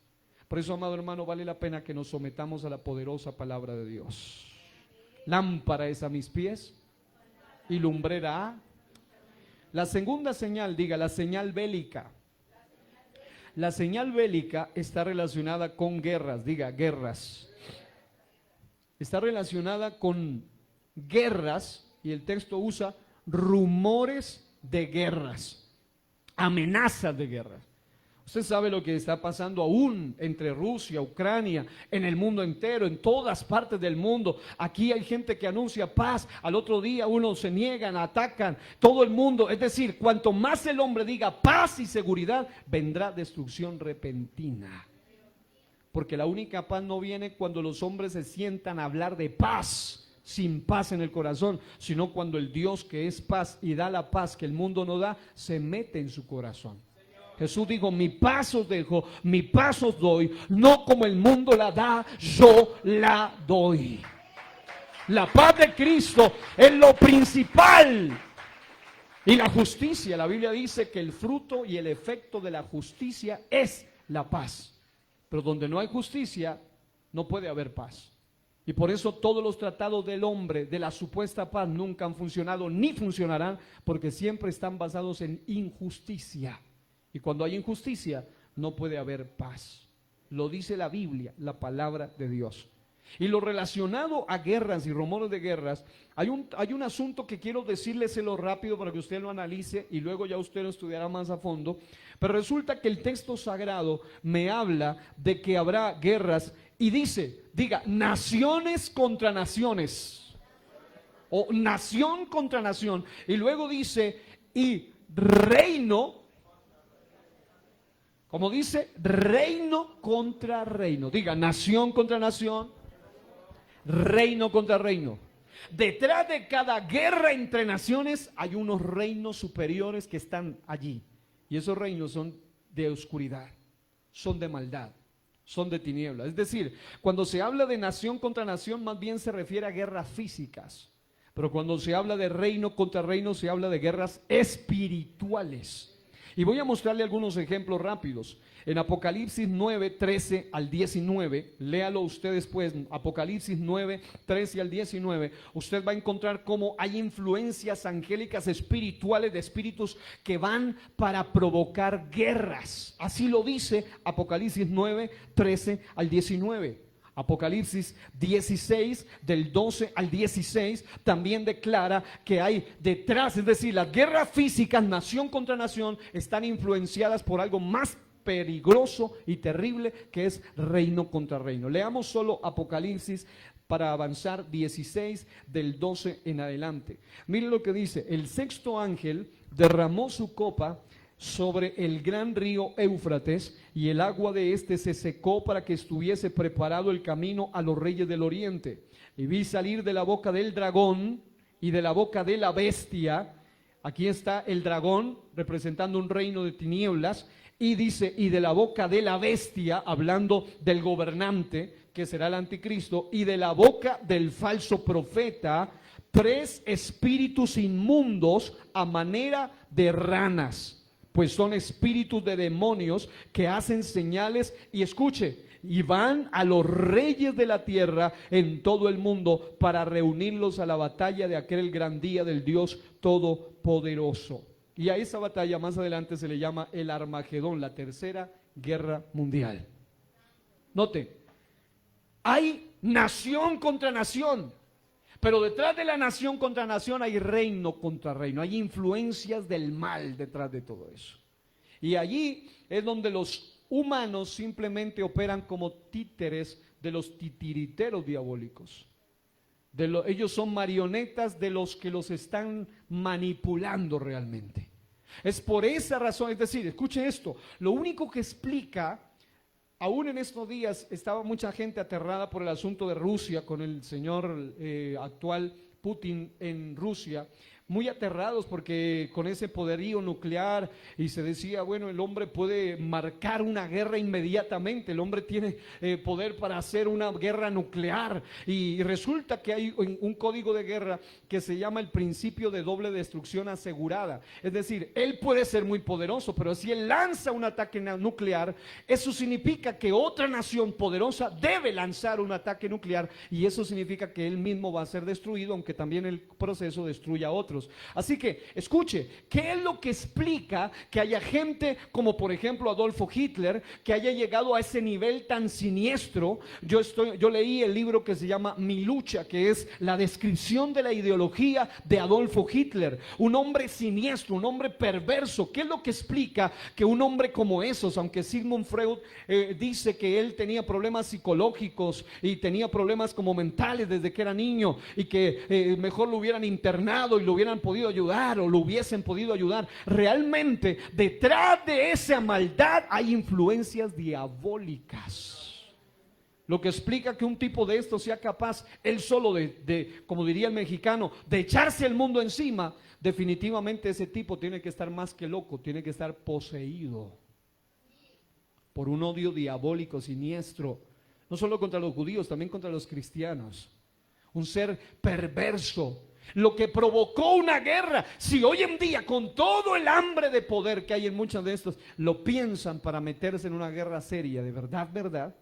A: Por eso, amado hermano, vale la pena que nos sometamos a la poderosa palabra de Dios. Lámpara es a mis pies y lumbrera a. La segunda señal, diga, la señal bélica. La señal bélica está relacionada con guerras, diga, guerras. Está relacionada con guerras y el texto usa rumores de guerras, amenazas de guerras. Usted sabe lo que está pasando aún entre Rusia, Ucrania, en el mundo entero, en todas partes del mundo. Aquí hay gente que anuncia paz, al otro día unos se niegan, atacan, todo el mundo. Es decir, cuanto más el hombre diga paz y seguridad, vendrá destrucción repentina. Porque la única paz no viene cuando los hombres se sientan a hablar de paz, sin paz en el corazón, sino cuando el Dios que es paz y da la paz que el mundo no da, se mete en su corazón. Jesús dijo, mi paz os dejo, mi paz os doy, no como el mundo la da, yo la doy. La paz de Cristo es lo principal. Y la justicia, la Biblia dice que el fruto y el efecto de la justicia es la paz. Pero donde no hay justicia, no puede haber paz. Y por eso todos los tratados del hombre de la supuesta paz nunca han funcionado ni funcionarán, porque siempre están basados en injusticia. Y cuando hay injusticia, no puede haber paz. Lo dice la Biblia, la palabra de Dios. Y lo relacionado a guerras y rumores de guerras, hay un asunto que quiero decirleselo rápido para que usted lo analice y luego ya usted lo estudiará más a fondo. Pero resulta que el texto sagrado me habla de que habrá guerras y diga, naciones contra naciones o nación contra nación. Y luego dice, y reino, como dice, reino contra reino. Diga, nación contra nación, reino contra reino. Detrás de cada guerra entre naciones hay unos reinos superiores que están allí. Y esos reinos son de oscuridad, son de maldad, son de tinieblas. Es decir, cuando se habla de nación contra nación, más bien se refiere a guerras físicas. Pero cuando se habla de reino contra reino, se habla de guerras espirituales. Y voy a mostrarle algunos ejemplos rápidos. En Apocalipsis 9, 13 al 19, léalo usted después, Apocalipsis 9, 13 al 19, usted va a encontrar cómo hay influencias angélicas espirituales de espíritus que van para provocar guerras. Así lo dice Apocalipsis 9, 13 al 19. Apocalipsis 16, del 12 al 16, también declara que hay detrás, es decir, las guerras físicas, nación contra nación, están influenciadas por algo más peligroso y terrible que es reino contra reino. Leamos solo Apocalipsis para avanzar 16 del 12 en adelante. Mire lo que dice: el sexto ángel derramó su copa sobre el gran río Éufrates, y el agua de este se secó para que estuviese preparado el camino a los reyes del oriente. Y vi salir de la boca del dragón y de la boca de la bestia. Aquí está el dragón representando un reino de tinieblas, y dice, y de la boca de la bestia, hablando del gobernante que será el anticristo, y de la boca del falso profeta, 3 espíritus inmundos a manera de ranas, pues son espíritus de demonios que hacen señales y escuche, y van a los reyes de la tierra en todo el mundo para reunirlos a la batalla de aquel gran día del Dios Todopoderoso. Y a esa batalla más adelante se le llama el Armagedón, la tercera guerra mundial. Note, hay nación contra nación, pero detrás de la nación contra nación hay reino contra reino, hay influencias del mal detrás de todo eso. Y allí es donde los humanos simplemente operan como títeres de los titiriteros diabólicos. Ellos son marionetas de los que los están manipulando realmente. Es por esa razón, es decir, escuche esto, lo único que explica, aún en estos días estaba mucha gente aterrada por el asunto de Rusia, con el señor actual Putin en Rusia, muy aterrados porque con ese poderío nuclear, y se decía, bueno, el hombre puede marcar una guerra inmediatamente, el hombre tiene poder para hacer una guerra nuclear, y resulta que hay un código de guerra que se llama el principio de doble destrucción asegurada. Es decir, él puede ser muy poderoso, pero si él lanza un ataque nuclear, eso significa que otra nación poderosa debe lanzar un ataque nuclear, y eso significa que él mismo va a ser destruido, aunque también el proceso destruya a otros. Así que, escuche, ¿qué es lo que explica que haya gente como por ejemplo Adolfo Hitler, que haya llegado a ese nivel tan siniestro? Yo leí el libro que se llama Mi lucha, que es la descripción de la ideología de Adolfo Hitler, un hombre siniestro, un hombre perverso. ¿Qué es lo que explica que un hombre como esos, aunque Sigmund Freud dice que él tenía problemas psicológicos y tenía problemas como mentales desde que era niño, y que mejor lo hubieran internado y lo hubieran podido ayudar, o lo hubiesen podido ayudar? Realmente detrás de esa maldad hay influencias diabólicas, lo que explica que un tipo de esto sea capaz él solo de, como diría el mexicano, de echarse el mundo encima. Definitivamente ese tipo tiene que estar más que loco, tiene que estar poseído por un odio diabólico siniestro, no solo contra los judíos, también contra los cristianos. Un ser perverso, lo que provocó una guerra. Si hoy en día, con todo el hambre de poder que hay en muchos de estos, lo piensan para meterse en una guerra seria, de verdad,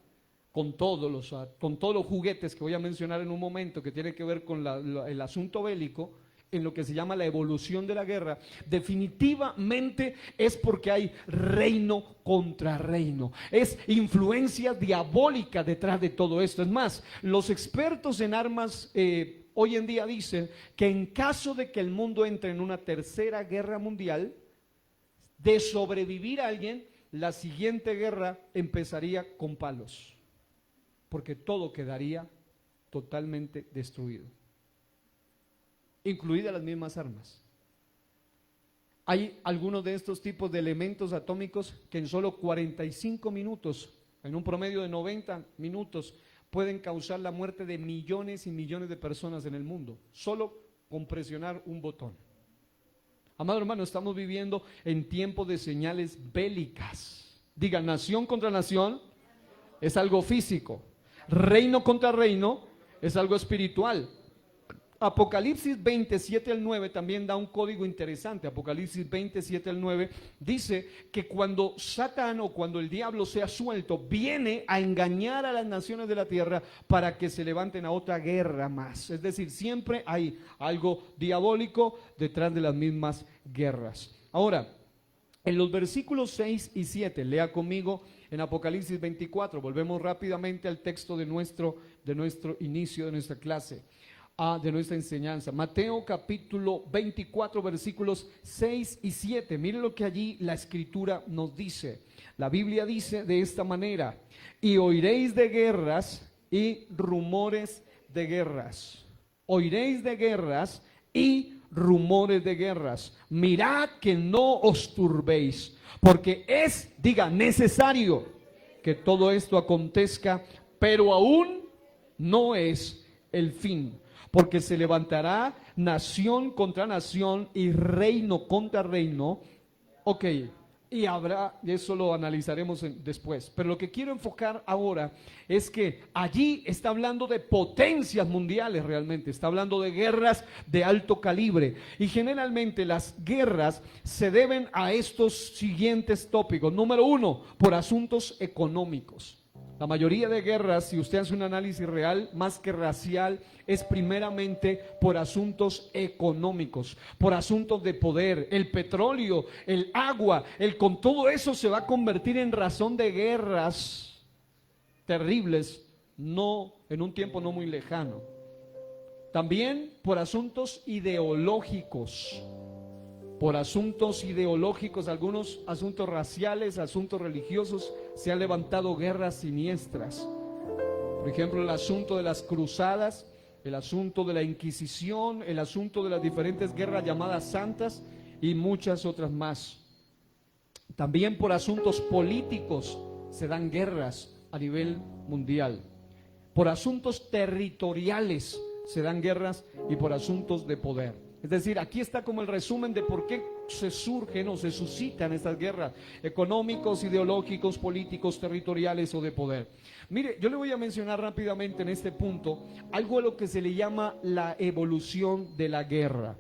A: con todos los juguetes que voy a mencionar en un momento, que tiene que ver con el asunto bélico, en lo que se llama la evolución de la guerra, definitivamente es porque hay reino contra reino, es influencia diabólica detrás de todo esto. Es más, los expertos en armas hoy en día dicen que en caso de que el mundo entre en una tercera guerra mundial, de sobrevivir a alguien, la siguiente guerra empezaría con palos, porque todo quedaría totalmente destruido, incluidas las mismas armas. Hay algunos de estos tipos de elementos atómicos que en solo 45 minutos, en un promedio de 90 minutos, pueden causar la muerte de millones y millones de personas en el mundo, solo con presionar un botón. Amado hermano, estamos viviendo en tiempos de señales bélicas. Diga, nación contra nación es algo físico, reino contra reino es algo espiritual. Apocalipsis 27 al 9 también da un código interesante. Apocalipsis 27 al 9 dice que cuando Satán, o cuando el diablo sea suelto, viene a engañar a las naciones de la tierra para que se levanten a otra guerra más. Es decir, siempre hay algo diabólico detrás de las mismas guerras. Ahora, en los versículos 6 y 7, lea conmigo en Apocalipsis 24. Volvemos rápidamente al texto de nuestro inicio de nuestra clase, de nuestra enseñanza. Mateo capítulo 24, versículos 6 y 7. Miren lo que allí la escritura nos dice. La Biblia dice de esta manera: y oiréis de guerras y rumores de guerras. Oiréis de guerras y rumores de guerras. Mirad que no os turbéis, porque es, diga, necesario que todo esto acontezca, pero aún no es el fin. Porque se levantará nación contra nación y reino contra reino. Ok, y eso lo analizaremos después. Pero lo que quiero enfocar ahora es que allí está hablando de potencias mundiales realmente, está hablando de guerras de alto calibre. Y generalmente las guerras se deben a estos siguientes tópicos. Número uno, por asuntos económicos. La mayoría de guerras, si usted hace un análisis real, más que racial, es primeramente por asuntos económicos, por asuntos de poder. El petróleo, el agua, con todo eso se va a convertir en razón de guerras terribles, no en un tiempo no muy lejano. También por asuntos ideológicos. Por asuntos ideológicos, algunos asuntos raciales, asuntos religiosos, se han levantado guerras siniestras. Por ejemplo, el asunto de las cruzadas, el asunto de la Inquisición, el asunto de las diferentes guerras llamadas santas y muchas otras más. También por asuntos políticos se dan guerras a nivel mundial. Por asuntos territoriales se dan guerras y por asuntos de poder. Es decir, aquí está como el resumen de por qué se surgen o se suscitan estas guerras económicos, ideológicos, políticos, territoriales o de poder. Mire, yo le voy a mencionar rápidamente en este punto algo a lo que se le llama la evolución de la guerra.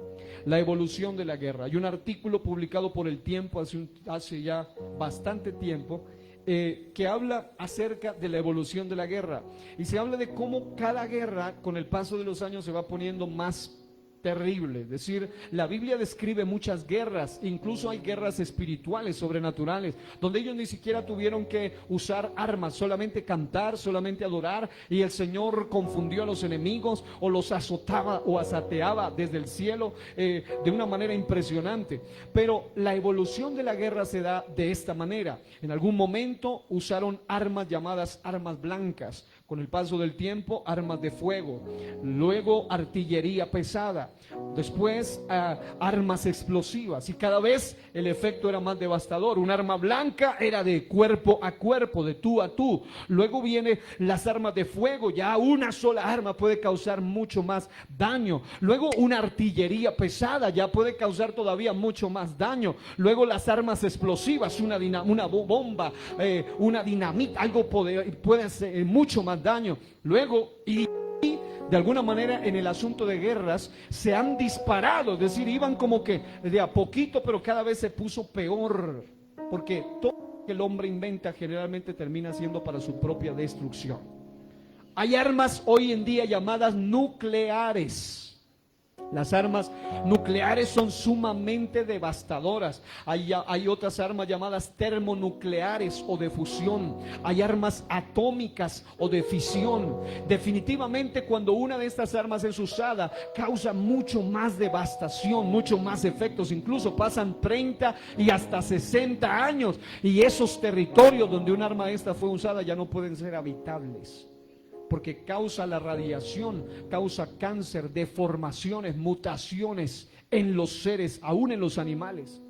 A: La evolución de la guerra. Hay un artículo publicado por El Tiempo hace ya bastante tiempo que habla acerca de la evolución de la guerra. Y se habla de cómo cada guerra con el paso de los años se va poniendo más terrible. Es decir, la Biblia describe muchas guerras, incluso hay guerras espirituales, sobrenaturales, donde ellos ni siquiera tuvieron que usar armas, solamente cantar, solamente adorar, y el Señor confundió a los enemigos o los azotaba o azateaba desde el cielo de una manera impresionante. Pero la evolución de la guerra se da de esta manera. En algún momento usaron armas llamadas armas blancas. Con el paso del tiempo, armas de fuego, luego artillería pesada, después armas explosivas, y cada vez el efecto era más devastador. Un arma blanca era de cuerpo a cuerpo, de tú a tú. Luego vienen las armas de fuego, ya una sola arma puede causar mucho más daño. Luego una artillería pesada ya puede causar todavía mucho más daño. Luego las armas explosivas, una bomba, una dinamita, algo puede hacer mucho más daño. Luego, y de alguna manera en el asunto de guerras se han disparado, es decir, iban como que de a poquito, pero cada vez se puso peor, porque todo lo que el hombre inventa generalmente termina siendo para su propia destrucción. Hay armas hoy en día llamadas nucleares. Las armas nucleares son sumamente devastadoras. Hay otras armas llamadas termonucleares o de fusión. Hay armas atómicas o de fisión. Definitivamente, cuando una de estas armas es usada, causa mucho más devastación, mucho más efectos. Incluso pasan 30 y hasta 60 años. Y esos territorios donde un arma esta fue usada ya no pueden ser habitables, porque causa la radiación, causa cáncer, deformaciones, mutaciones en los seres, aún en los animales.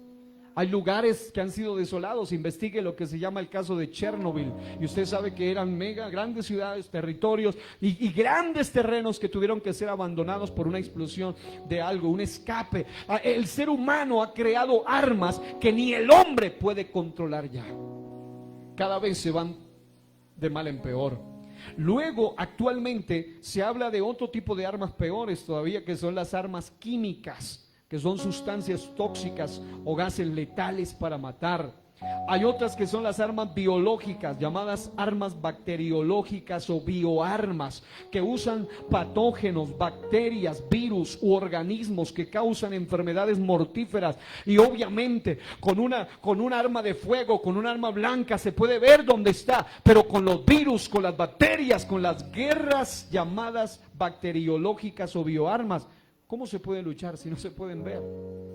A: Hay lugares que han sido desolados. Investigue lo que se llama el caso de Chernobyl, y usted sabe que eran mega grandes ciudades, territorios y grandes terrenos que tuvieron que ser abandonados por una explosión de algo, un escape. El ser humano ha creado armas que ni el hombre puede controlar ya. Cada vez se van de mal en peor. Luego, actualmente se habla de otro tipo de armas peores todavía, que son las armas químicas, que son sustancias tóxicas o gases letales para matar. Hay otras que son las armas biológicas, llamadas armas bacteriológicas o bioarmas, que usan patógenos, bacterias, virus u organismos que causan enfermedades mortíferas. Y obviamente con una arma de fuego, con un arma blanca se puede ver dónde está, pero con los virus, con las bacterias, con las guerras llamadas bacteriológicas o bioarmas, ¿cómo se puede luchar si no se pueden ver?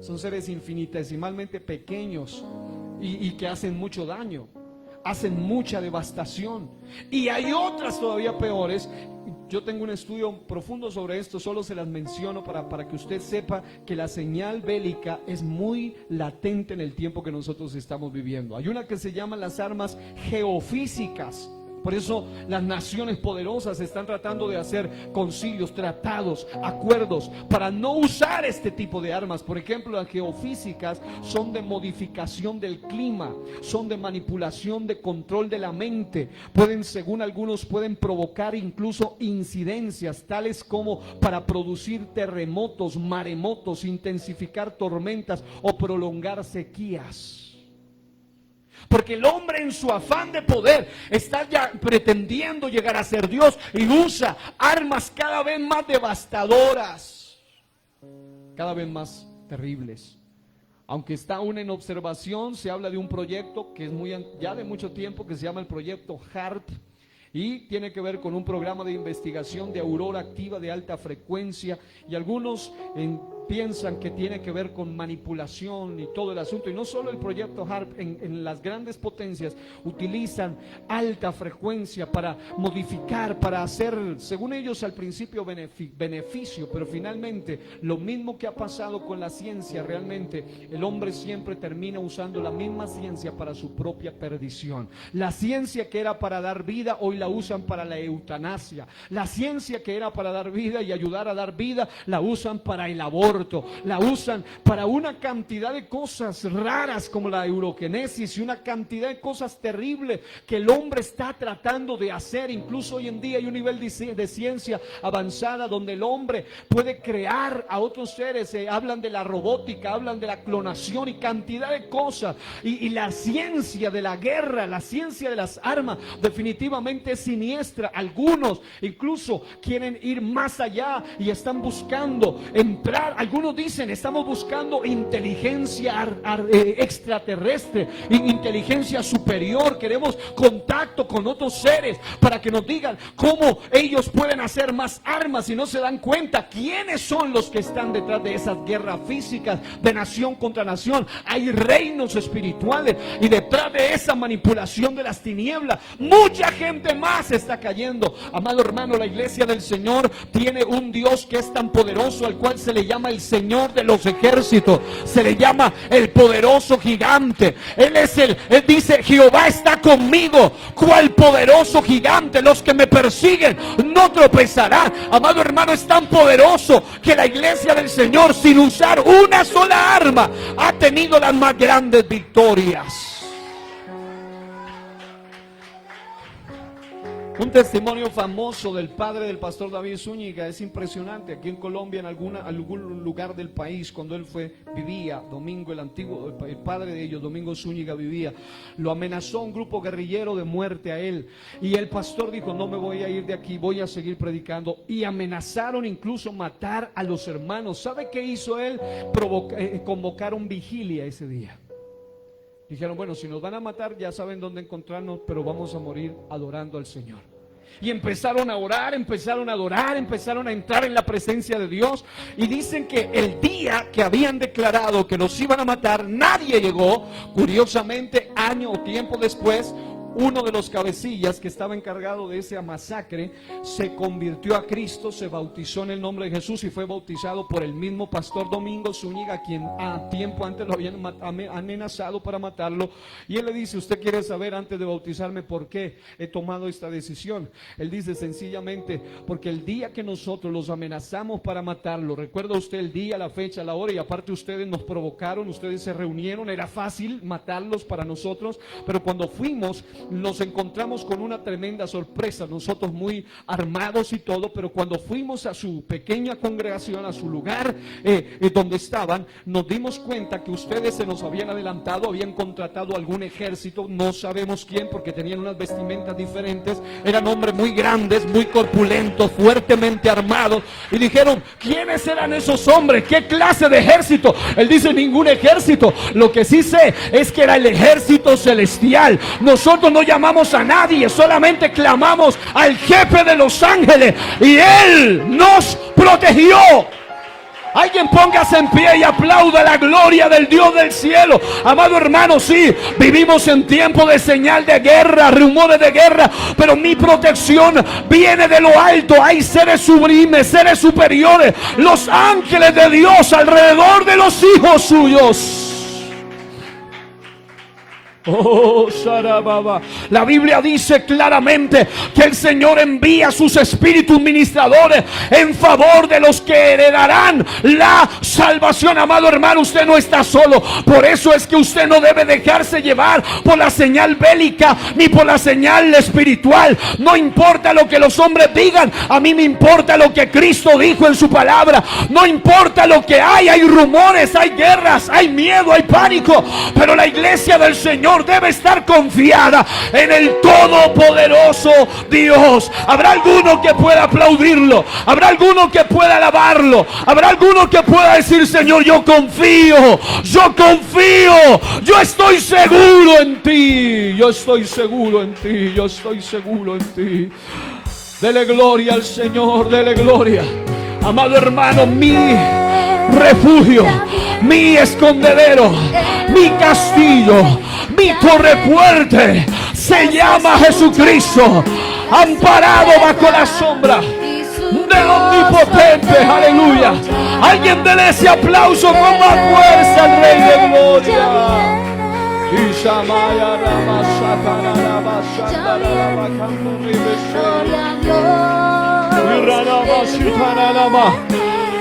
A: Son seres infinitesimalmente pequeños y que hacen mucho daño, hacen mucha devastación. Y hay otras todavía peores. Yo tengo un estudio profundo sobre esto, solo se las menciono para que usted sepa que la señal bélica es muy latente en el tiempo que nosotros estamos viviendo. Hay una que se llama las armas geofísicas Por eso las naciones poderosas están tratando de hacer concilios, tratados, acuerdos para no usar este tipo de armas. Por ejemplo, las geofísicas son de modificación del clima, son de manipulación, de control de la mente. Pueden, según algunos, pueden provocar incluso incidencias tales como para producir terremotos, maremotos, intensificar tormentas o prolongar sequías. Porque el hombre, en su afán de poder, está ya pretendiendo llegar a ser Dios y usa armas cada vez más devastadoras, cada vez más terribles. Aunque está aún en observación, se habla de un proyecto que es ya de mucho tiempo, que se llama el proyecto HAARP, y tiene que ver con un programa de investigación de aurora activa de alta frecuencia, y algunos piensan que tiene que ver con manipulación y todo el asunto. Y no solo el proyecto HAARP, en las grandes potencias utilizan alta frecuencia para modificar, para hacer, según ellos al principio, beneficio, pero finalmente lo mismo que ha pasado con la ciencia. Realmente el hombre siempre termina usando la misma ciencia para su propia perdición. La ciencia que era para dar vida, hoy la usan para la eutanasia. La ciencia que era para dar vida y ayudar a dar vida, la usan para el aborto. La usan para una cantidad de cosas raras como la eurogenesis y una cantidad de cosas terribles que el hombre está tratando de hacer. Incluso hoy en día hay un nivel de ciencia avanzada donde el hombre puede crear a otros seres. Hablan de la robótica, hablan de la clonación y cantidad de cosas. Y la ciencia de la guerra, la ciencia de las armas, definitivamente es siniestra. Algunos incluso quieren ir más allá y están buscando entrar. Algunos dicen, estamos buscando inteligencia extraterrestre, inteligencia superior. Queremos contacto con otros seres para que nos digan cómo ellos pueden hacer más armas, y no se dan cuenta quiénes son los que están detrás de esas guerras físicas de nación contra nación. Hay reinos espirituales, y detrás de esa manipulación de las tinieblas mucha gente más está cayendo. Amado hermano, la iglesia del Señor tiene un Dios que es tan poderoso, al cual se le llama el Señor de los ejércitos, se le llama el poderoso gigante. Él dice: Jehová está conmigo, cual poderoso gigante, los que me persiguen no tropezarán. Amado hermano, es tan poderoso que la iglesia del Señor, sin usar una sola arma, ha tenido las más grandes victorias. Un testimonio famoso del padre del pastor David Zúñiga es impresionante. Aquí en Colombia, en algún lugar del país, cuando él vivía, Domingo, el padre de ellos, Domingo Zúñiga, vivía, lo amenazó un grupo guerrillero de muerte a él, y el pastor dijo: no me voy a ir de aquí, voy a seguir predicando. Y amenazaron incluso matar a los hermanos. ¿Sabe qué hizo él? Convocaron vigilia ese día. Dijeron: bueno, si nos van a matar, ya saben dónde encontrarnos, pero vamos a morir adorando al Señor. Y empezaron a orar, empezaron a adorar, empezaron a entrar en la presencia de Dios. Y dicen que el día que habían declarado que los iban a matar, nadie llegó. Curiosamente, año o tiempo después, uno de los cabecillas que estaba encargado de esa masacre se convirtió a Cristo, se bautizó en el nombre de Jesús y fue bautizado por el mismo pastor Domingo Zúñiga, quien a tiempo antes lo habían amenazado para matarlo. Y él le dice: ¿usted quiere saber, antes de bautizarme, por qué he tomado esta decisión? Él dice: sencillamente porque el día que nosotros los amenazamos para matarlo, ¿recuerda usted el día, la fecha, la hora? Y aparte ustedes nos provocaron, ustedes se reunieron, era fácil matarlos para nosotros, pero cuando fuimos nos encontramos con una tremenda sorpresa, nosotros muy armados y todo, pero cuando fuimos a su pequeña congregación, a su lugar donde estaban, nos dimos cuenta que ustedes se nos habían adelantado, habían contratado algún ejército, no sabemos quién, porque tenían unas vestimentas diferentes, eran hombres muy grandes, muy corpulentos, fuertemente armados, y dijeron: ¿quiénes eran esos hombres? ¿Qué clase de ejército? Él dice: ningún ejército, lo que sí sé es que era el ejército celestial. Nosotros no llamamos a nadie, solamente clamamos al jefe de los ángeles y Él nos protegió. Alguien póngase en pie y aplauda la gloria del Dios del cielo. Amado hermano, sí, vivimos en tiempo de señal de guerra, rumores de guerra, pero mi protección viene de lo alto. Hay seres sublimes, seres superiores, los ángeles de Dios alrededor de los hijos suyos. Oh, Sarababa. La Biblia dice claramente que el Señor envía sus espíritus ministradores en favor de los que heredarán la salvación. Amado hermano, usted no está solo. Por eso es que usted no debe dejarse llevar por la señal bélica ni por la señal espiritual. No importa lo que los hombres digan, a mí me importa lo que Cristo dijo en su palabra. No importa lo que hay rumores, hay guerras, hay miedo, hay pánico, pero la iglesia del Señor debe estar confiada en el todopoderoso Dios. Habrá alguno que pueda aplaudirlo, habrá alguno que pueda alabarlo, habrá alguno que pueda decir: Señor, yo confío, yo estoy seguro en ti, yo estoy seguro en ti, yo estoy seguro en ti. Dele gloria al Señor, dele gloria. Amado hermano, mi refugio, mi escondedero, mi castillo, mi torre fuerte se llama Jesucristo, amparado bajo la sombra del Omnipotente. Aleluya. Alguien dele ese aplauso con más fuerza al Rey de Gloria.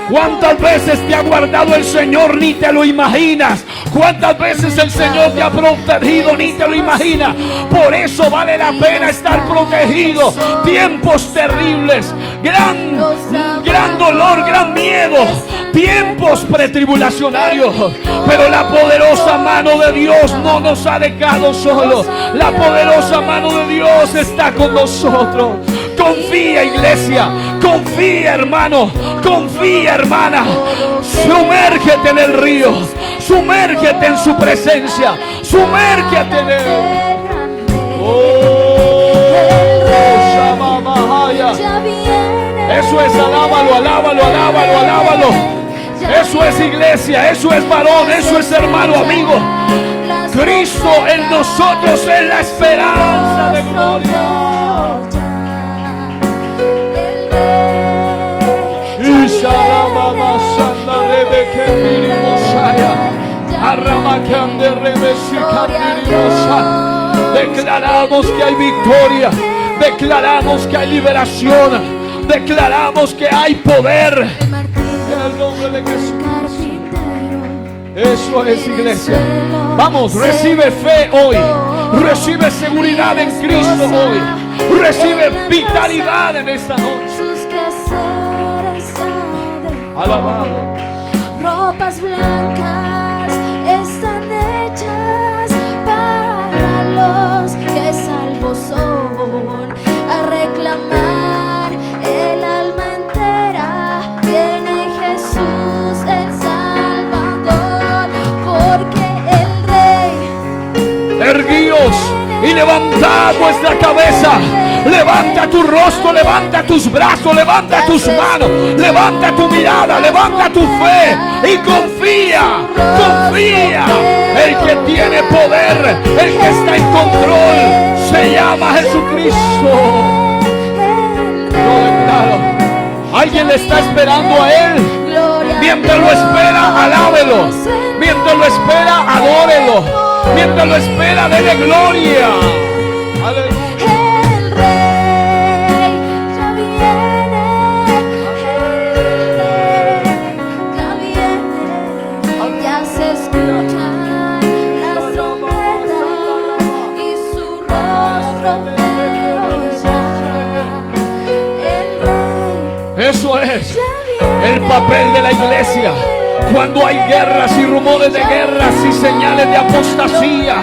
A: ¿Cuántas veces te ha guardado el Señor? Ni te lo imaginas. ¿Cuántas veces el Señor te ha protegido? Ni te lo imaginas. Por eso vale la pena estar protegido. Tiempos terribles, gran dolor, gran miedo, tiempos pretribulacionarios, pero la poderosa mano de Dios no nos ha dejado solos. La poderosa mano de Dios está con nosotros. Confía, iglesia, confía, hermano, confía, hermana. Sumérgete en el río, sumérgete en su presencia, sumérgete en él. Eso es, alábalo, alábalo, alábalo, alábalo. Eso es, iglesia, eso es, varón, eso es, hermano, amigo. Cristo en nosotros es la esperanza de gloria. Declaramos que hay victoria, declaramos que hay liberación, declaramos que hay poder en el nombre de Jesús. Eso es, iglesia. Vamos, recibe fe hoy, recibe seguridad en Cristo hoy, recibe vitalidad en esta noche. Alabado.
B: Ropas blancas están hechas para los que salvos son. A reclamar el alma entera tiene Jesús el Salvador, porque el Rey.
A: Erguíos y levantad vuestra cabeza. Levanta tu rostro, levanta tus brazos, levanta tus manos, levanta tu mirada, levanta tu fe y confía, confía. El que tiene poder, el que está en control, se llama Jesucristo. Lo declaro. Alguien le está esperando a Él. Mientras lo espera, alábelo. Mientras lo espera, adórelo. Mientras lo espera, dele gloria. Aleluya. Eso es el papel de la iglesia. Cuando hay guerras y rumores de guerras y señales de apostasía,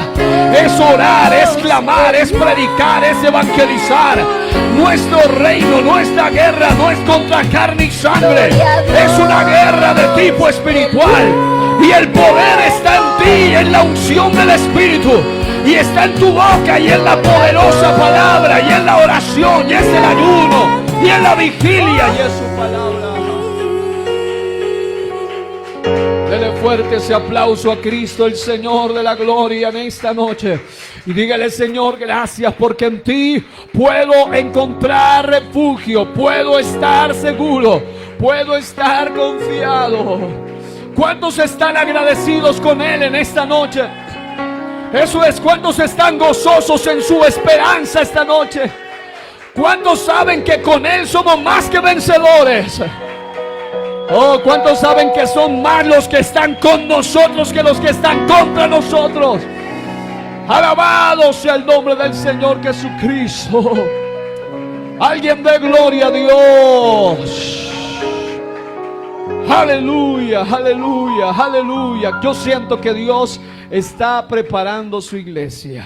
A: es orar, es clamar, es predicar, es evangelizar. Nuestro reino, nuestra guerra no es contra carne y sangre, es una guerra de tipo espiritual. Y el poder está en ti, en la unción del Espíritu, y está en tu boca, y en la poderosa palabra, y en la oración, y es el ayuno, y en la vigilia, y es su palabra. Dele fuerte ese aplauso a Cristo, el Señor de la gloria, en esta noche. Y dígale: Señor, gracias, porque en ti puedo encontrar refugio, puedo estar seguro, puedo estar confiado. ¿Cuántos están agradecidos con Él en esta noche? Eso es. ¿Cuántos están gozosos en su esperanza esta noche? ¿Cuántos saben que con Él somos más que vencedores? Oh, ¿cuántos saben que son más los que están con nosotros que los que están contra nosotros? Alabado sea el nombre del Señor Jesucristo. Alguien dé gloria a Dios. Aleluya, aleluya, aleluya. Yo siento que Dios está preparando su iglesia.